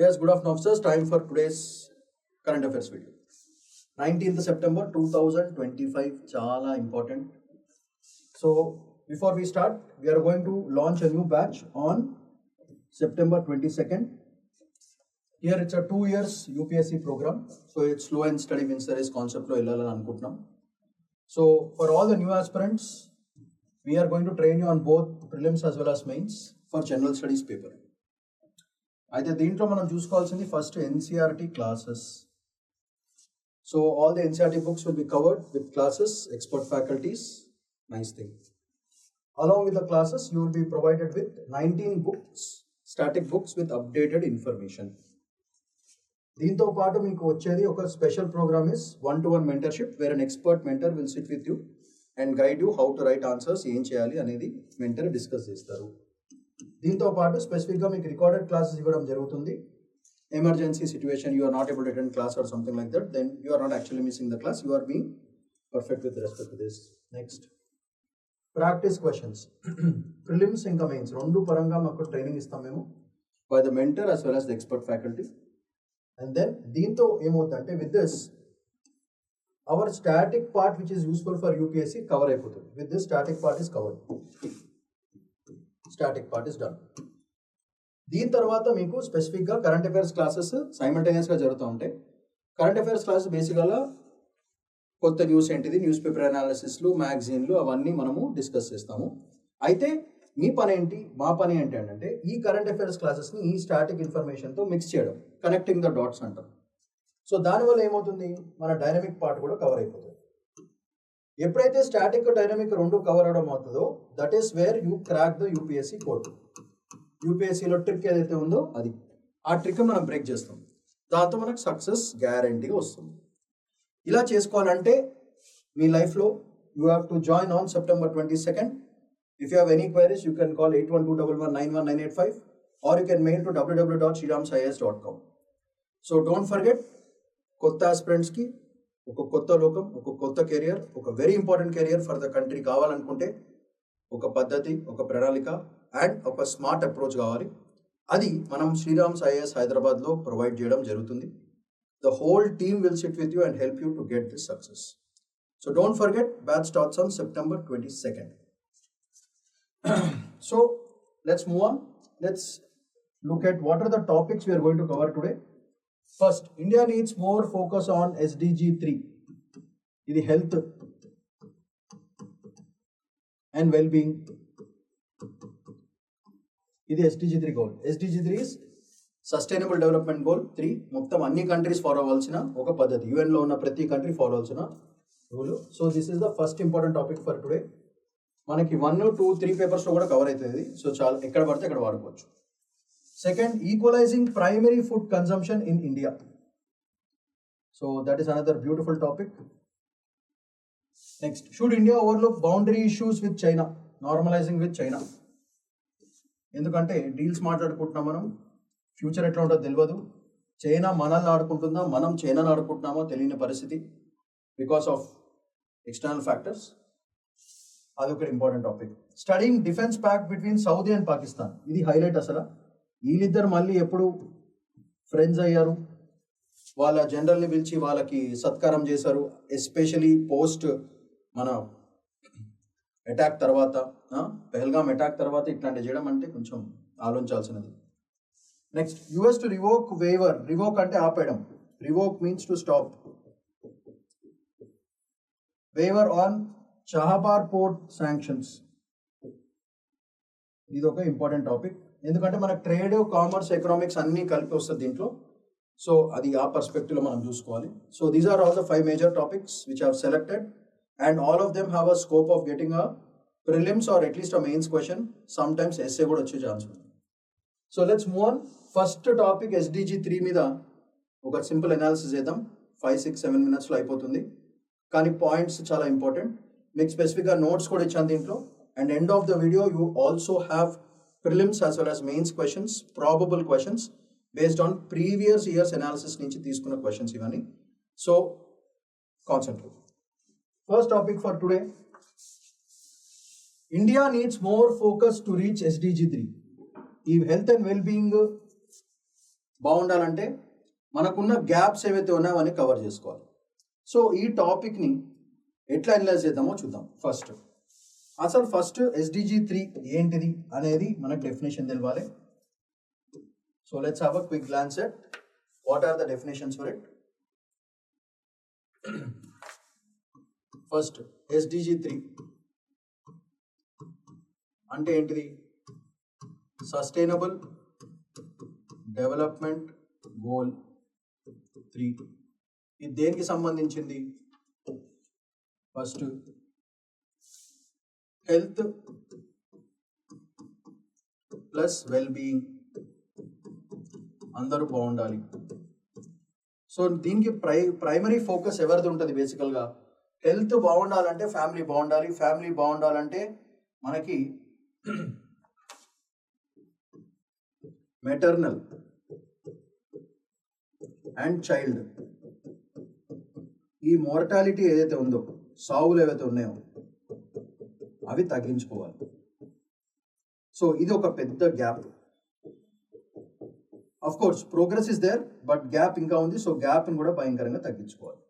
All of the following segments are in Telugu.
Yes, good afternoon, officers. Time for today's current affairs video. 19th September 2025, chala important. So, before we start, we are going to launch a new batch on September 22nd. Here it's a 2 years UPSC program. So, it's slow and steady wins the race concept lo ellalani anukuntunnam. So, for all the new aspirants, we are going to train you on both prelims as well as mains for general studies paper. అయితే దీంట్లో మనం చూసుకోవాల్సింది first NCERT classes. So all the NCERT books will be covered with classes, expert faculties. Nice thing. Along with the classes you will be provided with 19 books, static books with updated information. దీంతో పాటు మీకు వచ్చేది ఒక special programme is 1-to-1 mentorship, where an expert mentor will sit with you and guide you how to write answers, ఏం చేయాలి అనేది మెంటర్ డిస్కస్ చేస్తారు. దీంతో పాటు స్పెసిఫిక్గా మీకు రికార్డెడ్ క్లాసెస్ ఇవ్వడం జరుగుతుంది. Emergency situation, you are not able to attend class or something like that, then you are not actually missing the class, you are being perfect with respect to this. Next practice questions. Prelims ఇంకా మెయిన్స్ రెండు పరంగా మాకు ట్రైనింగ్ ఇస్తాం మేము by the mentor as well as the expert faculty. And then దీంతో ఏమవుతుందంటే with this our static part which is useful for UPSC cover అయిపోతుంది. With this static part is covered. Static part is done. దీని తర్వాత మీకు స్పెసిఫిక్గా కరెంట్ అఫైర్స్ క్లాసెస్ సైమల్టేనియస్గా జరుగుతూ ఉంటాయి. కరెంట్ అఫైర్స్ క్లాసెస్ బేసిక్గా కొత్త న్యూస్ ఏంటిది, న్యూస్ పేపర్ అనాలిసిస్లు, మ్యాగజైన్లు అవన్నీ మనము డిస్కస్ చేస్తాము. అయితే మీ పని ఏంటి, మా పని ఏంటి అంటే ఈ కరెంట్ అఫైర్స్ క్లాసెస్ని ఈ స్టాటిక్ ఇన్ఫర్మేషన్తో మిక్స్ చేయడం, కనెక్టింగ్ ద డాట్స్ అంటాం. సో దానివల్ల ఏమవుతుంది, మన డైనమిక్ పార్ట్ కూడా కవర్ అయిపోతుంది. ఎప్పుడైతే స్టాటిక్ డైనమిక్ రెండు కవర్ అవడం అవుతుందో that is where you crack the UPSC code. యూపీఎస్సీలో ట్రిక్ ఏదైతే ఉందో అది, ఆ ట్రిక్ మనం బ్రేక్ చేస్తాం. దాంతో మనకు సక్సెస్ గ్యారంటీగా వస్తుంది. ఇలా చేసుకోవాలంటే మీ లైఫ్లో you have to join on September 22nd. If you have any queries you can call 8121119185 or you can mail to www.sriramsis.com. So don't forget, కొత్త ఆస్పిరెంట్స్కి ఒక కొత్త లోకం, ఒక కొత్త కెరియర్, ఒక very important career for the country కావాలనుకుంటే ఒక పద్ధతి, ఒక ప్రణాళిక అండ్ ఒక స్మార్ట్ అప్రోచ్ కావాలి. అది మనం శ్రీరామ్స్ ఐఏఎస్ హైదరాబాద్లో ప్రొవైడ్ చేయడం జరుగుతుంది. The whole team will sit with you and help you to get this success. So don't forget, batch starts on September 22nd. So let's move on. Let's look at what are the topics we're going to cover today. First, India needs more focus on SDG 3. ఇది health and well-being. ఇది SDG 3 goal. SDG 3 is Sustainable Development Goal 3. మొత్తం అన్ని కంట్రీస్ ఫాలో అవ్వాల్సిన ఒక పద్ధతి, యూఎన్లో ఉన్న ప్రతి కంట్రీ ఫాలో అవ్వాల్సిన rule. So this is the first important topic for today. మనకి 1, 2, 3 పేపర్స్లో కూడా కవర్ అవుతుంది. సో చాలా ఎక్కడ పడితే అక్కడ వాడుకోవచ్చు. Second, equalizing primary food consumption in India. So that is another beautiful topic. Next, should India overlook boundary issues with China? Normalizing with China. ఎందుకంటే డీల్స్ మాట్లాడుకుంటున్నాం మనం, ఫ్యూచర్ ఎట్లా ఉంటుందో తెలియదు. చైనా మనల్ని ఆడుకుంటుందా, మనం చైనాని ఆడుకుంటున్నామో తెలియని పరిస్థితి బికాస్ ఆఫ్ ఎక్స్టర్నల్ ఫ్యాక్టర్స్. అదొక important topic. Studying defence pact between Saudi and Pakistan. ఇది హైలైట్ అసలు. వీళ్ళిద్దరు మళ్ళీ ఎప్పుడు ఫ్రెండ్స్ అయ్యారు, వాళ్ళ జనరల్ని పిలిచి వాళ్ళకి సత్కారం చేశారు. ఎస్పెషలీ పోస్ట్ మన అటాక్ తర్వాత, పెహల్గామ్ అటాక్ తర్వాత ఇట్లాంటివి చేయడం అంటే కొంచెం ఆలోచించాల్సినది. Next, US to revoke waiver. Revoke అంటే ఆపేయడం, revoke means to stop. Waiver on Chabahar port sanctions. ఇది ఒక ఇంపార్టెంట్ టాపిక్, ఎందుకంటే మనకు ట్రేడ్, కామర్స్, ఎకనామిక్స్ అన్నీ కలిపి వస్తుంది దీంట్లో. సో అది ఆ పర్స్పెక్టివ్లో మనం చూసుకోవాలి. So these are all the 5 major topics which have selected and all of them have a scope of getting a prelims or at least a mains question. Sometimes essay కూడా వచ్చే ఛాన్స్ ఉంది. So let's move on. First topic SDG 3 మీద ఒక సింపుల్ అనాలిసిస్ చేద్దాం. 5, 6, 7 మినిట్స్లో అయిపోతుంది, కానీ పాయింట్స్ చాలా ఇంపార్టెంట్. మీకు స్పెసిఫిక్గా నోట్స్ కూడా ఇచ్చాను దీంట్లో. And end of the video you also have prelims as well as mains questions, probable questions based on previous years analysis నుంచి తీసుకున్న questions ఇవన్నీ. So concentrate. First topic for today, India needs more focus to reach SDG 3. ఈ హెల్త్ అండ్ వెల్ బీయింగ్ బాగుండాలంటే మనకున్న గ్యాప్స్ ఏవైతే ఉన్నాయో అవన్నీ కవర్ చేసుకోవాలి. సో ఈ టాపిక్ని ఎట్లా అనలైజ్ చేద్దామో చూద్దాం. ఫస్ట్ SDG 3 ఏంటిది అనేది మనకు డెఫినేషన్ తెలవాలి. So let's have a quick glance at what are the definitions for it. First SDG 3 అంటే ఏంటిది? Sustainable development goal 3. ఇది దేనికి సంబంధించింది? First health plus well being, అందరూ బాగుండాలి. సో దీనికి ప్రైమరీ ఫోకస్ ఎవరిది ఉంటుంది? బేసికల్గా హెల్త్ బాగుండాలంటే ఫ్యామిలీ బాగుండాలి, ఫ్యామిలీ బాగుండాలంటే మనకి మెటర్నల్ అండ్ చైల్డ్ ఈ మోర్టాలిటీ ఏదైతే ఉందో, సావులు ఏవైతే ఉన్నాయో అవి తగ్గించుకోవాలి. సో ఇది ఒక పెద్ద gap. Of course progress is there, but gap ఇంకా ఉంది. సో గ్యాప్ని కూడా భయంకరంగా తగ్గించుకోవాలి.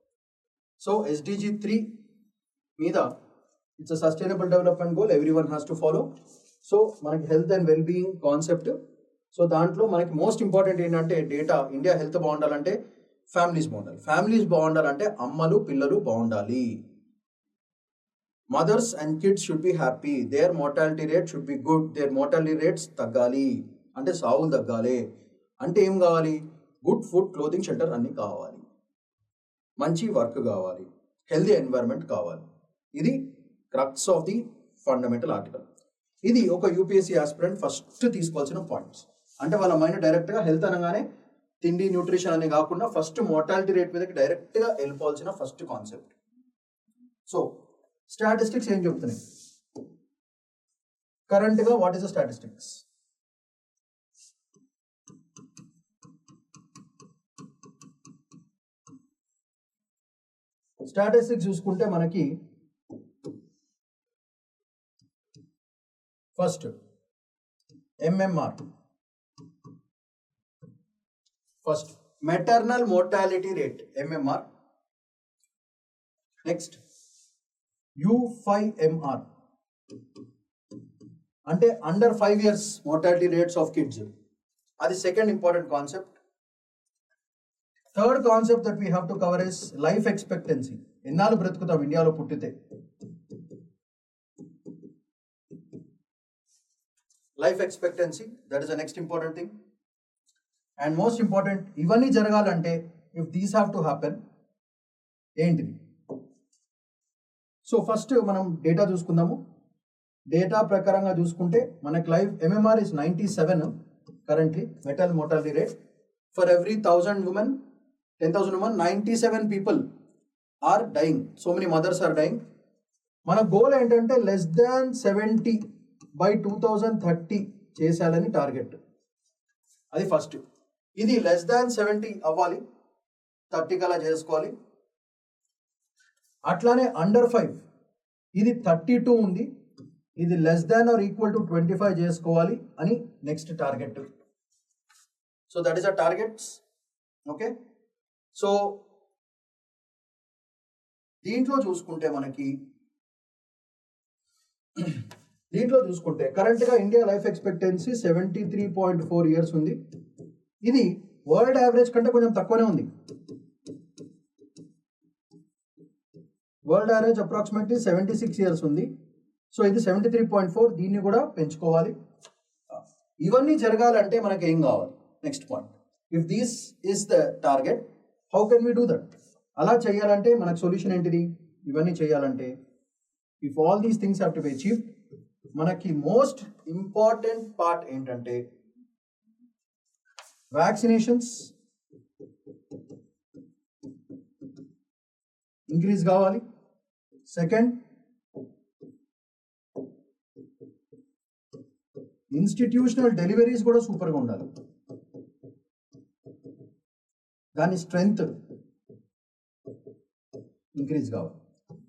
సో SDG 3 మీద it's a sustainable development goal, everyone has to follow. So మనకి health and well being concept. So దాంట్లో మనకి మోస్ట్ ఇంపార్టెంట్ ఏంటంటే డేటా, ఇండియా హెల్త్ బాగుండాలంటే ఫ్యామిలీస్ బాగుండాలి. ఫ్యామిలీస్ బాగుండాలంటే అమ్మలు పిల్లలు బాగుండాలి. Mothers and kids should be happy, their mortality rate should be good, their mortality rates తగ్గాలి. అంటే సావులు తగ్గాలి. అంటే ఏం కావాలి? గుడ్ ఫుడ్, క్లోతింగ్, షెల్టర్ అన్నీ కావాలి. మంచి వర్క్ కావాలి, హెల్దీ ఎన్వైరన్మెంట్ కావాలి. ఇది crux of the fundamental article. ఇది ఒక యూపీఎస్సీ ఆస్పిరెంట్ ఫస్ట్ తీసుకోవాల్సిన పాయింట్స్. అంటే వాళ్ళ మైండ్ డైరెక్ట్గా హెల్త్ అనగానే తిండి న్యూట్రిషన్ అని కాకుండా ఫస్ట్ మోర్టాలిటీ రేట్ మీదకి డైరెక్ట్గా వెళ్ళిపోవాల్సిన ఫస్ట్ కాన్సెప్ట్. సో స్టాటిస్టిక్స్ ఏం చెప్తున్నాయి? కరెంట్గా what is the statistics? Statistics చూసుకుంటే మనకి first MMR, first maternal mortality rate MMR. Next U5MR అంటే under 5 years mortality rates of kids. అది second important concept. Third concept that we have to cover is life expectancy. ఎన్నాళ్ళు బ్రతుకుతాం ఇండియాలో పుట్టితే? Life expectancy, that is the next important thing. And most important, ఇవన్నీ జరగాలంటే if these have to happen ఏంటిది? సో ఫస్ట్ మనం డేటా చూసుకుందాము. డేటా ప్రకారంగా చూసుకుంటే మనకి life MMR is 97 currently, maternal mortality rate. For every 1000 women, 10,000 women, 97 people are dying. So many mothers are dying. మన గోల్ ఏంటంటే less than 70 by 2030 చేసేయాలని టార్గెట్. అది ఫస్ట్. ఇది less than 70 అవ్వాలి, 30 కలా చేసుకోవాలి. అట్లానే అండర్ 5 ఇది 32 ఉంది, ఇది less than or equal to 25 చేసుకోవాలి అని next target. So that is a targets. Okay, so దీంట్లో చూసుకుంటే కరెంట్గా ఇండియా లైఫ్ ఎక్స్పెక్టెన్సీ 73.4 years ఉంది. ఇది వరల్డ్ యావరేజ్ కంటే కొంచెం తక్కువనే ఉంది. వరల్డ్ యావరేజ్ అప్రాక్సిమేట్లీ 76 years ఉంది. సో ఇది 73.4, దీన్ని కూడా పెంచుకోవాలి. ఇవన్నీ జరగాలంటే మనకి ఏం కావాలి? Next point, if this is the target, how can we do that? అలా చేయాలంటే మనకు సొల్యూషన్ ఏంటిది? ఇవన్నీ చేయాలంటే if all these things have to be achieved, మనకి మోస్ట్ ఇంపార్టెంట్ పార్ట్ ఏంటంటే వ్యాక్సినేషన్స్ ఇంక్రీజ్ కావాలి. సెకండ్, ఇన్స్టిట్యూషనల్ డెలివరీస్ కూడా సూపర్గా ఉండాలి, దాని స్ట్రెంగ్త్ ఇంక్రీజ్ కావాలి.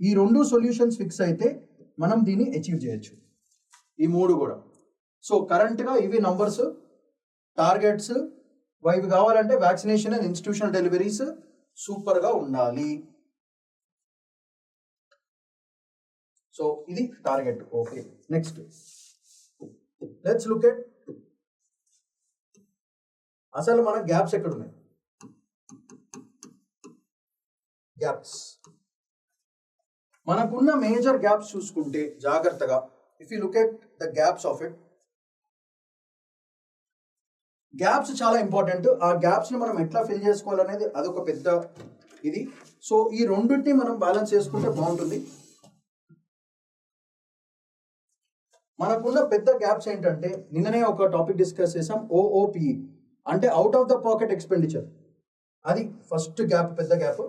ఈ రెండు సొల్యూషన్స్ ఫిక్స్ అయితే మనం దీన్ని అచీవ్ చేయొచ్చు, ఈ మూడు కూడా. సో కరెంట్గా ఇవి నంబర్స్, టార్గెట్స్ ఇవి కావాలంటే వ్యాక్సినేషన్ అండ్ ఇన్స్టిట్యూషనల్ డెలివరీస్ సూపర్గా ఉండాలి. సో ఇది target. Okay, next let's look at అసలు మన గ్యాప్స్ ఎక్కడ ఉన్నాయి. గ్యాప్స్ మనకున్న మేజర్ గ్యాప్స్ చూసుకుంటే జాగ్రత్తగా, if you look at the gaps of it, gaps చాలా ఇంపార్టెంట్. ఆ గ్యాప్స్ని మనం ఎట్లా ఫిల్ చేసుకోవాలనేది అదొక పెద్ద ఇది. సో ఈ రెండింటిని మనం బ్యాలెన్స్ చేసుకుంటే బాగుంటుంది. మనకున్న పెద్ద గ్యాప్స్ ఏంటంటే, నిన్ననే ఒక టాపిక్ డిస్కస్ చేసాం, ఓఓపిఈ అంటే out of the pocket expenditure. అది ఫస్ట్ గ్యాప్, పెద్ద గ్యాప్.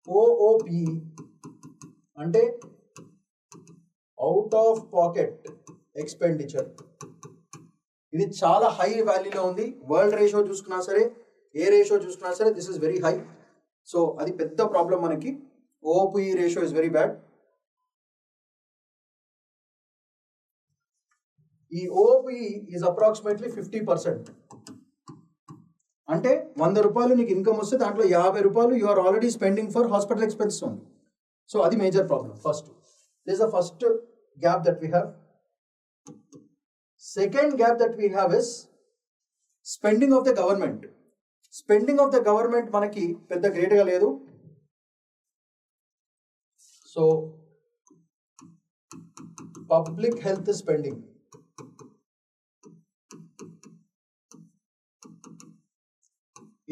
ఓఓపిఈ అంటే అవుట్ ఆఫ్ పాకెట్ ఎక్స్పెండిచర్. ఇది చాలా హై వాల్యూలో ఉంది. వరల్డ్ రేషియో చూసుకున్నా సరే, ఏ రేషియో చూసుకున్నా సరే, this is very high. So అది పెద్ద ప్రాబ్లం మనకి. ఓఓపిఈ రేషియో ఇస్ వెరీ బ్యాడ్. ఈ ఓఓపిఈ ఈజ్ అప్రాక్సిమేట్లీ 50%. అంటే 100 రూపాయలు నీకు ఇన్కమ్ వస్తే దాంట్లో 50 రూపాయలు you are already spending for hospital expenses ఉంది. సో అది major problem. First this the first gap that we have. Second gap that we have is spending of the government. Spending of the government మనకి పెద్ద గ్రేట్గా లేదు. సో పబ్లిక్ హెల్త్ స్పెండింగ్,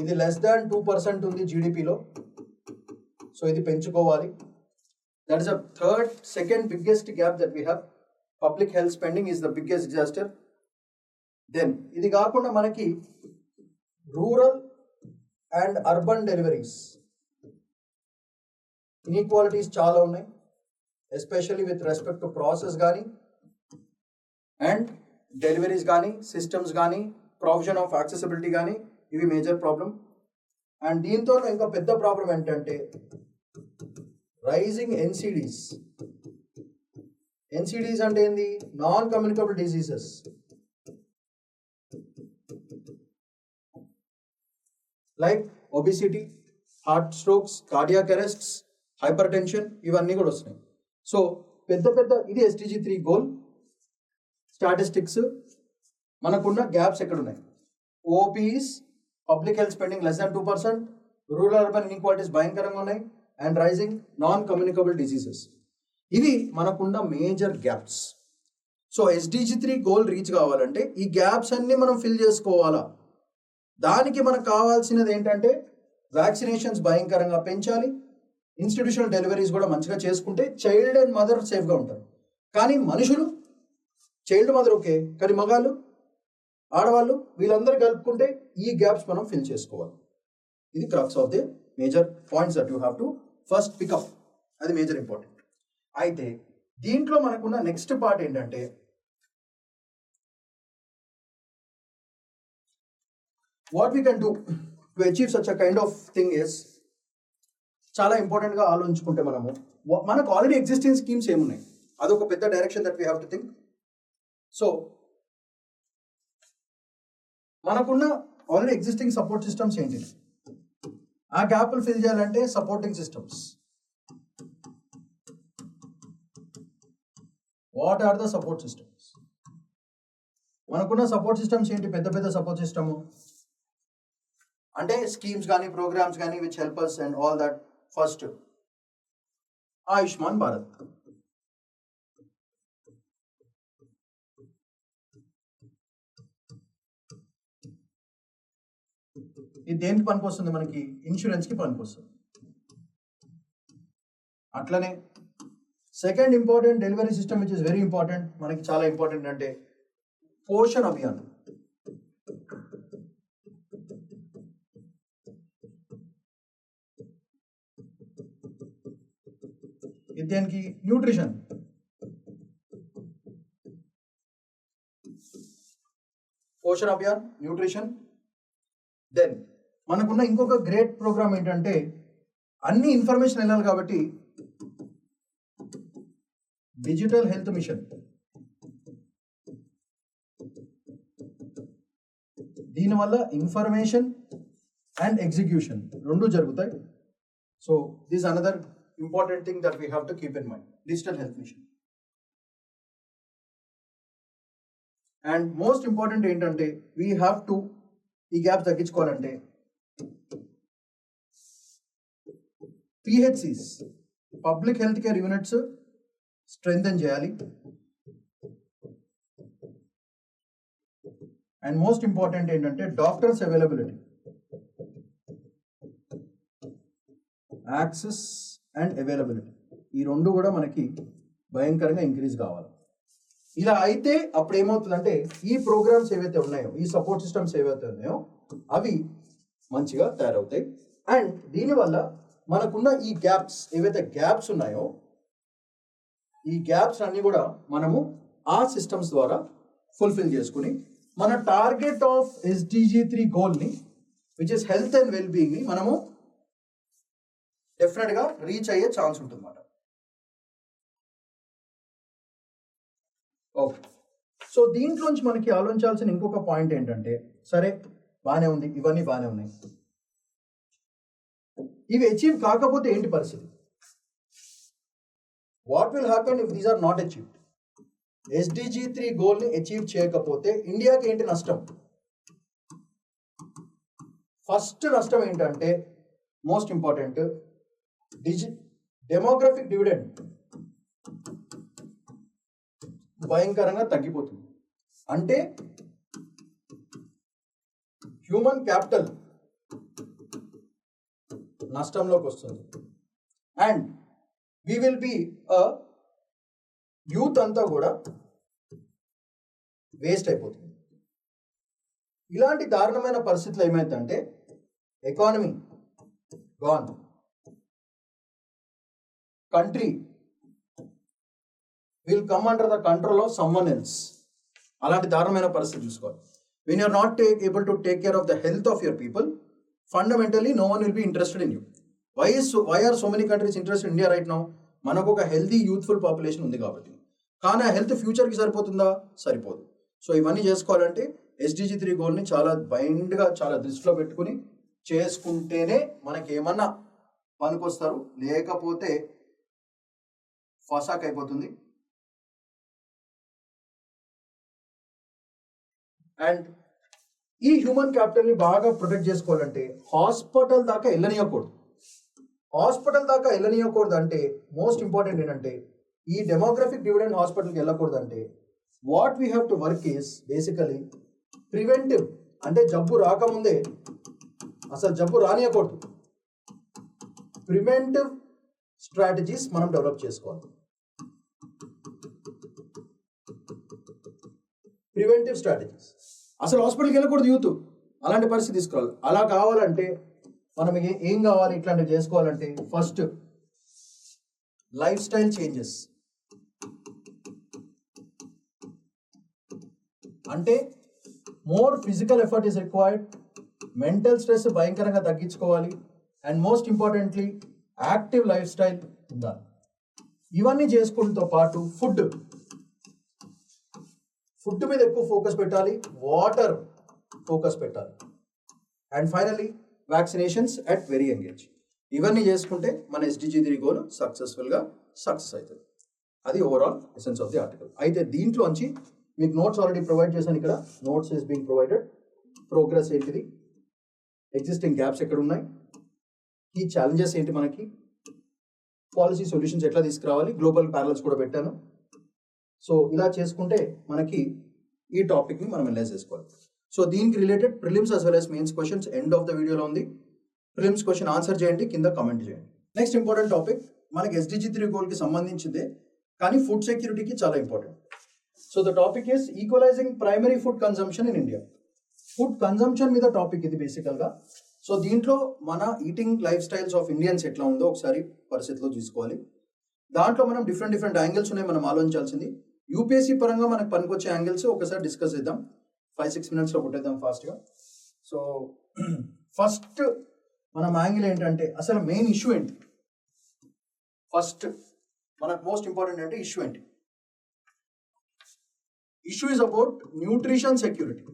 ఇది లెస్ దాన్ 2% ఉంది జీడిపిలో. సో ఇది పెంచుకోవాలి. That is a second biggest gap that we have. Public health spending is the biggest disaster. Then ఇది కాకుండా మనకి rural and urban deliveries inequalities చాలా ఉన్నాయి, especially with respect to process కానీ అండ్ డెలివరీస్ కానీ, సిస్టమ్స్ కానీ, ప్రొవిజన్ ఆఫ్ యాక్సెసిబిలిటీ కానీ, ఇవి మేజర్ ప్రాబ్లం. అండ్ దీంతో ఇంకా పెద్ద ప్రాబ్లం ఏంటంటే రైజింగ్ ఎన్సిడీస్. ఎన్సిడీస్ అంటే ఏంది? Non communicable diseases. Like obesity, heart strokes, cardiac arrests, hypertension, ఇవన్నీ కూడా వస్తున్నాయి. సో పెద్ద ఇది SDG 3 గోల్. స్టాటిస్టిక్స్ మనకున్న గ్యాప్స్ ఎక్కడ ఉన్నాయి? OPEs, public health spending less than 2%, rural urban inequalities భయంకరంగా ఉన్నాయి, and rising non communicable diseases. ఇవి మనకున్న major gaps. So SDG 3 goal reach కావాలంటే ఈ గ్యాప్స్ అన్ని మనం ఫిల్ చేసుకోవాలా. దానికి మనకు కావాల్సినది ఏంటంటే వ్యాక్సినేషన్స్ భయంకరంగా పెంచాలి, ఇన్స్టిట్యూషనల్ డెలివరీస్ కూడా మంచిగా చేసుకుంటే చైల్డ్ అండ్ మదర్ సేఫ్గా ఉంటారు. కానీ మనుషులు, చైల్డ్ మదర్ ఓకే, కానీ మగాళ్ళు, ఆడవాళ్ళు, వీళ్ళందరూ కలుపుకుంటే ఈ గ్యాప్స్ మనం ఫిల్ చేసుకోవాలి. ఇది crux of the major points that you have to first pick up. అది మేజర్ ఇంపార్టెంట్. అయితే దీంట్లో మనకున్న నెక్స్ట్ పార్ట్ ఏంటంటే what we can do to achieve such a kind of thing is, చాలా ఇంపార్టెంట్గా ఆలోచించుకుంటే మనకు ఆల్రెడీ ఎగ్జిస్టింగ్ స్కీమ్స్ ఏమున్నాయి, అదొక పెద్ద direction that we have to think. So మనకున్న ఆల్రెడీ ఎగ్జిస్టింగ్ సపోర్ట్ సిస్టమ్స్ ఏంటి? ఆ గ్యాప్లు ఫిల్ చేయాలంటే supporting systems. What are the support systems? మనకున్న సపోర్ట్ సిస్టమ్స్ ఏంటి? పెద్ద సపోర్ట్ సిస్టమ్ అంటే స్కీమ్స్ కానీ, ప్రోగ్రామ్స్ కానీ which help us and all that. First Ayushman Bharat. ఇది దేనికి పనికి వస్తుంది? మనకి ఇన్సూరెన్స్కి పనికి వస్తుంది. అట్లనే second important delivery system which is very important, మనకి చాలా ఇంపార్టెంట్ అంటే పోషణ్ అభియాన్. ఇది దేనికి? Nutrition. Poshan Abhiyan, nutrition. Then మనకున్న ఇంకొక గ్రేట్ ప్రోగ్రామ్ ఏంటంటే అన్ని ఇన్ఫర్మేషన్ వెళ్ళాలి కాబట్టి డిజిటల్ హెల్త్ మిషన్. దీనివల్ల ఇన్ఫర్మేషన్ అండ్ ఎగ్జిక్యూషన్ రెండు జరుగుతాయి. So this another important thing that we have to keep in mind, digital health mission. And most important ఏంటంటే వీ హ్యావ్ టు ఈ గ్యాప్ తగ్గించుకోవాలంటే PHCs, public health care units strengthen చేయాలి. అండ్ మోస్ట్ ఇంపార్టెంట్ ఏంటంటే doctors availability, access and availability, ఈ రెండు కూడా మనకి భయంకరంగా ఇంక్రీజ్ కావాలి. ఇలా అయితే అప్పుడు ఏమవుతుందంటే ఈ ప్రోగ్రామ్స్ ఏవైతే ఉన్నాయో, ఈ సపోర్ట్ సిస్టమ్స్ ఏవైతే ఉన్నాయో అవి మంచిగా తయారవుతాయి. అండ్ దీనివల్ల మనకున్న ఈ గ్యాప్స్ ఏవైతే గ్యాప్స్ ఉన్నాయో ఈ గ్యాప్స్ అన్ని కూడా మనము ఆ సిస్టమ్స్ ద్వారా ఫుల్ఫిల్ చేసుకుని మన టార్గెట్ ఆఫ్ SDG3 గోల్ని which is health and well బీయింగ్ని మనము డెఫినెట్గా రీచ్ అయ్యే ఛాన్స్ ఉంటుందన్నమాట. ఓకే, సో దీంట్లోంచి మనకి ఆలోచించాల్సిన ఇంకొక పాయింట్ ఏంటంటే, సరే బాగానే ఉంది, ఇవన్నీ బాగానే ఉన్నాయి, ఇవి అచీవ్ కాకపోతే ఏంటి పరిస్థితి? What will happen if these are not achieved? SDG3 గోల్ని అచీవ్ చేయకపోతే ఇండియాకి ఏంటి నష్టం? ఫస్ట్ నష్టం ఏంటంటే మోస్ట్ ఇంపార్టెంట్ డెమోగ్రఫిక్ డివిడెండ్ భయంకరంగా తగ్గిపోతుంది. అంటే హ్యూమన్ క్యాపిటల్ నష్టంలోకి వస్తుంది. And we will be youth అంతా కూడా వేస్ట్ అయిపోతుంది. ఇలాంటి దారుణమైన పరిస్థితులు ఏమైందంటే economy gone, country will come under the control of someone else. అలాంటి దారుణమైన పరిస్థితి చూసుకోవాలి. When you're not able to take care of the health of your people, fundamentally no one will be interested in you. Why are so many countries interested in India right now? మనకు ఒక హెల్తీ యూత్ఫుల్ పాపులేషన్ ఉంది కాబట్టి. కానీ ఆ హెల్త్ ఫ్యూచర్కి సరిపోతుందా? సరిపోదు. సో ఇవన్నీ చేసుకోవాలంటే SDG3 గోల్ని చాలా మైండ్గా చాలా దృష్టిలో పెట్టుకుని చేసుకుంటేనే మనకి ఏమన్నా పనికొస్తారు, లేకపోతే ఫసాక్ అయిపోతుంది. అండ్ ఈ హ్యూమన్ క్యాపిటల్ని బాగా ప్రొటెక్ట్ చేసుకోవాలంటే హాస్పిటల్ దాకా వెళ్ళనీయకూడదు. హాస్పిటల్ దాకా వెళ్ళనీయకూడదు అంటే మోస్ట్ ఇంపార్టెంట్ ఏంటంటే ఈ డెమోగ్రఫిక్ డివిడెండ్ హాస్పిటల్కి వెళ్ళకూడదు. అంటే what we have to work is basically preventive. అంటే జబ్బు రాకముందే, అసలు జబ్బు రానియకూడదు, ప్రివెంటివ్ స్ట్రాటజీస్ మనం డెవలప్ చేసుకోవాలి. ప్రివెంటివ్ స్ట్రాటజీస్, అసలు హాస్పిటల్కి వెళ్ళకూడదు యూత్, అలాంటి పరిస్థితి తీసుకురావాలి. అలా కావాలంటే మనం ఏం కావాలి ఇట్లాంటివి చేసుకోవాలంటే ఫస్ట్ లైఫ్ స్టైల్ చేంజెస్. అంటే more physical effort is required, mental stress భయంకరంగా తగ్గించుకోవాలి, and most importantly active life style ఉండాలి. ఇవన్నీ చేసుకుంటూ పాటు ఫుడ్ మీద ఎక్కువ ఫోకస్ పెట్టాలి, వాటర్ ఫోకస్ పెట్టాలి, and finally vaccinations at very young age. ఇవన్నీ చేసుకుంటే మన SDG3 గోల్ సక్సెస్ఫుల్గా సక్సెస్ అవుతుంది. అది overall essence of the article. అయితే దీంట్లోంచి మీకు నోట్స్ ఆల్రెడీ ప్రొవైడ్ చేశాను. ఇక్కడ notes is being provided. Progress ఏంటిది, ఎగ్జిస్టింగ్ గ్యాప్స్ ఎక్కడ ఉన్నాయి, ఈ ఛాలెంజెస్ ఏంటి, మనకి పాలసీ సొల్యూషన్స్ ఎట్లా తీసుకురావాలి, గ్లోబల్ ప్యారల్స్ కూడా పెట్టాను. సో ఇలా చేసుకుంటే మనకి ఈ టాపిక్ని మనం అనలైజ్ చేసుకోవాలి. సో దీనికి related prelims as well as mains questions end of the వీడియోలో ఉంది. ప్రిలిమ్స్ క్వశ్చన్ ఆన్సర్ చేయండి, కింద కమెంట్ చేయండి. నెక్స్ట్ ఇంపార్టెంట్ టాపిక్ మనకి SDG3 గోల్కి సంబంధించిందే, కానీ ఫుడ్ సెక్యూరిటీకి చాలా important. So the topic is equalising primary food consumption in India. Food consumption మీద టాపిక్ ఇది బేసికల్గా. సో దీంట్లో మన eating life styles of Indians ఎట్లా ఉందో ఒకసారి పరిస్థితిలో చూసుకోవాలి. దాంట్లో మనం డిఫరెంట్ యాంగిల్స్ ఉన్నాయి మనం ఆలోచించాల్సింది. యూపీఎస్సీ పరంగా మనకు పనికొచ్చే యాంగిల్స్ ఒకసారి డిస్కస్ చేద్దాం. 5-6 minutes కొట్టేద్దాం ఫాస్ట్గా. సో ఫస్ట్ మనం యాంగిల్ ఏంటంటే అసలు మెయిన్ ఇష్యూ ఏంటి, ఫస్ట్ మనకు మోస్ట్ ఇంపార్టెంట్ అంటే ఇష్యూ ఏంటి. issue is about nutrition security.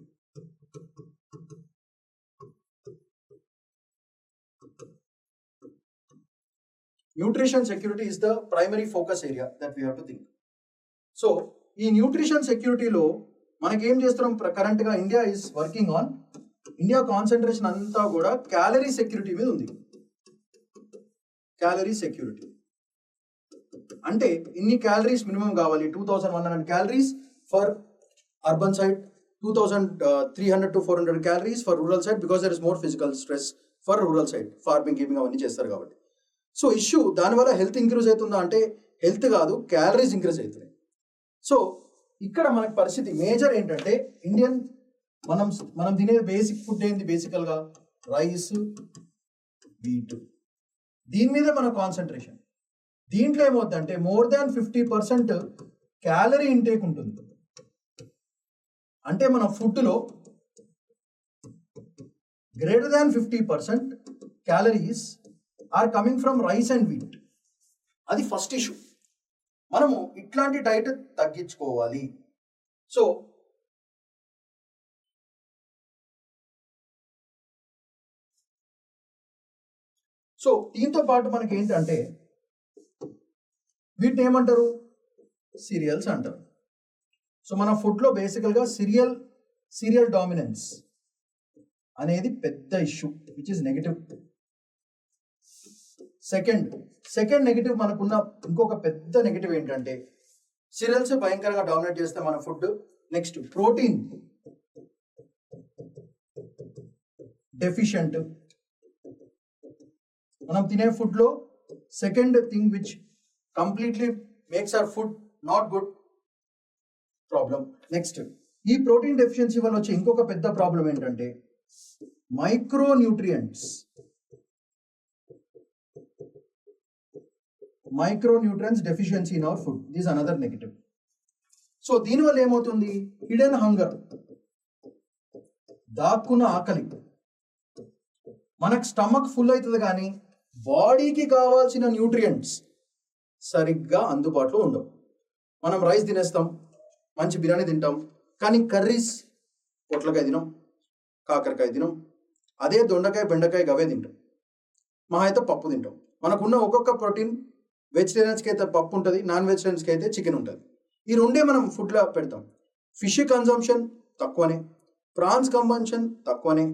Nutrition security is the primary focus area that we have to think. So, ఈ న్యూట్రిషన్ సెక్యూరిటీలో మనకేం చేస్తున్నాం కరెంట్గా India is working on, India concentration అంతా కూడా క్యాలరీ సెక్యూరిటీ మీద ఉంది. క్యాలరీ సెక్యూరిటీ అంటే ఇన్ని క్యాలరీస్ మినిమం కావాలి, 2100 calories for urban side, 2300 to 400 calories for rural side, because there is more physical stress for rural side, farming gaming అవన్నీ చేస్తారు కాబట్టి. సో ఇష్యూ దానివల్ల హెల్త్ ఇంక్రీజ్ అవుతుందా అంటే హెల్త్ కాదు, క్యాలరీస్ ఇంక్రీజ్ అవుతున్నాయి. సో ఇక్కడ మనకి పరిస్థితి మేజర్ ఏంటంటే ఇండియన్ మనం తినే బేసిక్ ఫుడ్ ఏంటి, బేసికల్గా రైస్, వీట్, దీని మీద మన కాన్సన్ట్రేషన్. దీంట్లో ఏమవుతుందంటే మోర్ దాన్ 50% క్యాలరీ ఇంటేక్ ఉంటుంది. అంటే మన ఫుడ్లో greater than 50% calories are coming from rice and wheat. అది ఫస్ట్ ఇష్యూ. మనము ఇట్లాంటి డైట్ తగ్గించుకోవాలి. సో దీంతో పాటు మనకి ఏంటంటే వీటిని ఏమంటారు, సీరియల్స్ అంటారు. సో మన ఫుడ్లో బేసికల్గా సీరియల్ డామినెన్స్ అనేది పెద్ద issue, which is negative. Second negative మనకున్న ఇంకొక పెద్ద నెగటివ్ ఏంటంటే సీరియల్స్ భయంకరంగా డామినేట్ చేస్తే మన ఫుడ్. Next protein deficient. మనం తినే ఫుడ్లో second thing which completely makes our food not good problem. Next ఈ ప్రోటీన్ డెఫిషియన్సీ వల్ల వచ్చే ఇంకొక పెద్ద ప్రాబ్లం ఏంటంటే micronutrients deficiency in our food. This is another negative. So దీనివల్ల ఏమవుతుంది, హిడెన్ హంగర్, దాక్కున్న ఆకలి. మనకు స్టమక్ ఫుల్ అవుతుంది కానీ బాడీకి కావాల్సిన న్యూట్రియంట్స్ సరిగ్గా అందుబాటులో ఉండవు. మనం రైస్ తినేస్తాం, మంచి బిర్యానీ తింటాం, కానీ కర్రీస్ పొట్లకాయ తినం, కాకరకాయ తినం, అదే దొండకాయ బెండకాయ గవే తింటాం, మా అయితే పప్పు తింటాం. మనకున్న ఒక్కొక్క ప్రోటీన్, వెజిటేరియన్స్కి అయితే పప్పు ఉంటుంది, నాన్ వెజిటేరియన్స్కి అయితే చికెన్ ఉంటుంది. ఈ రెండే మనం ఫుడ్లో పెడతాం. ఫిష్ కన్జంప్షన్ తక్కువనే, ప్రాన్స్ కన్జంప్షన్ తక్కువనే.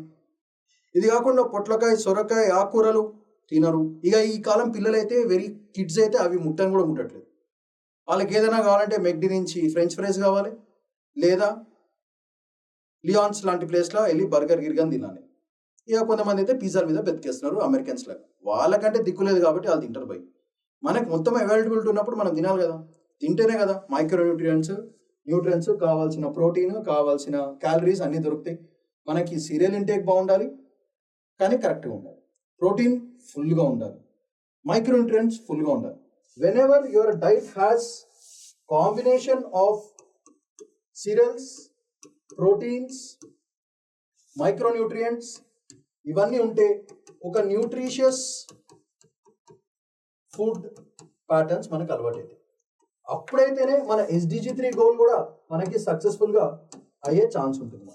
ఇది కాకుండా పొట్లకాయ, సొరకాయ, ఆకుకూరలు తినరు. ఇక ఈ కాలం పిల్లలైతే కిడ్స్ అయితే అవి ముట్టని కూడా ముట్టట్లేదు. వాళ్ళకి ఏదైనా కావాలంటే మెక్డీ నుంచి ఫ్రెంచ్ ఫ్రైస్ కావాలి, లేదా లియాన్స్ లాంటి ప్లేస్లో వెళ్ళి బర్గర్ గిర్గన్ తినాలి. ఇక కొంతమంది అయితే పిజ్జాల మీద బతికేస్తున్నారు అమెరికన్స్ లాగా. వాళ్ళకంటే దిక్కులేదు కాబట్టి వాళ్ళు తింటారు. బై మనకు మొత్తం అవైలబిలిటీ ఉన్నప్పుడు మనం తినాలి కదా, తింటేనే కదా న్యూట్రియన్స్ కావాల్సిన ప్రోటీన్, కావాల్సిన క్యాలరీస్ అన్నీ దొరుకుతాయి. మనకి సీరియల్ ఇంటేక్ బాగుండాలి కానీ కరెక్ట్గా ఉండాలి, ప్రోటీన్ ఫుల్గా ఉండాలి, మైక్రోన్యూట్రియంట్స్ ఫుల్గా ఉండాలి. whenever your diet has combination of cereals, proteins, micronutrients ఇవన్నీ ఉంటే ఒక న్యూట్రిషియస్ ఫుడ్ ప్యాటర్న్స్ మనకు అలవాటైతే అప్పుడైతేనే మన SDG3 గోల్ కూడా మనకి సక్సెస్ఫుల్గా అయ్యే ఛాన్స్ ఉంటుంది.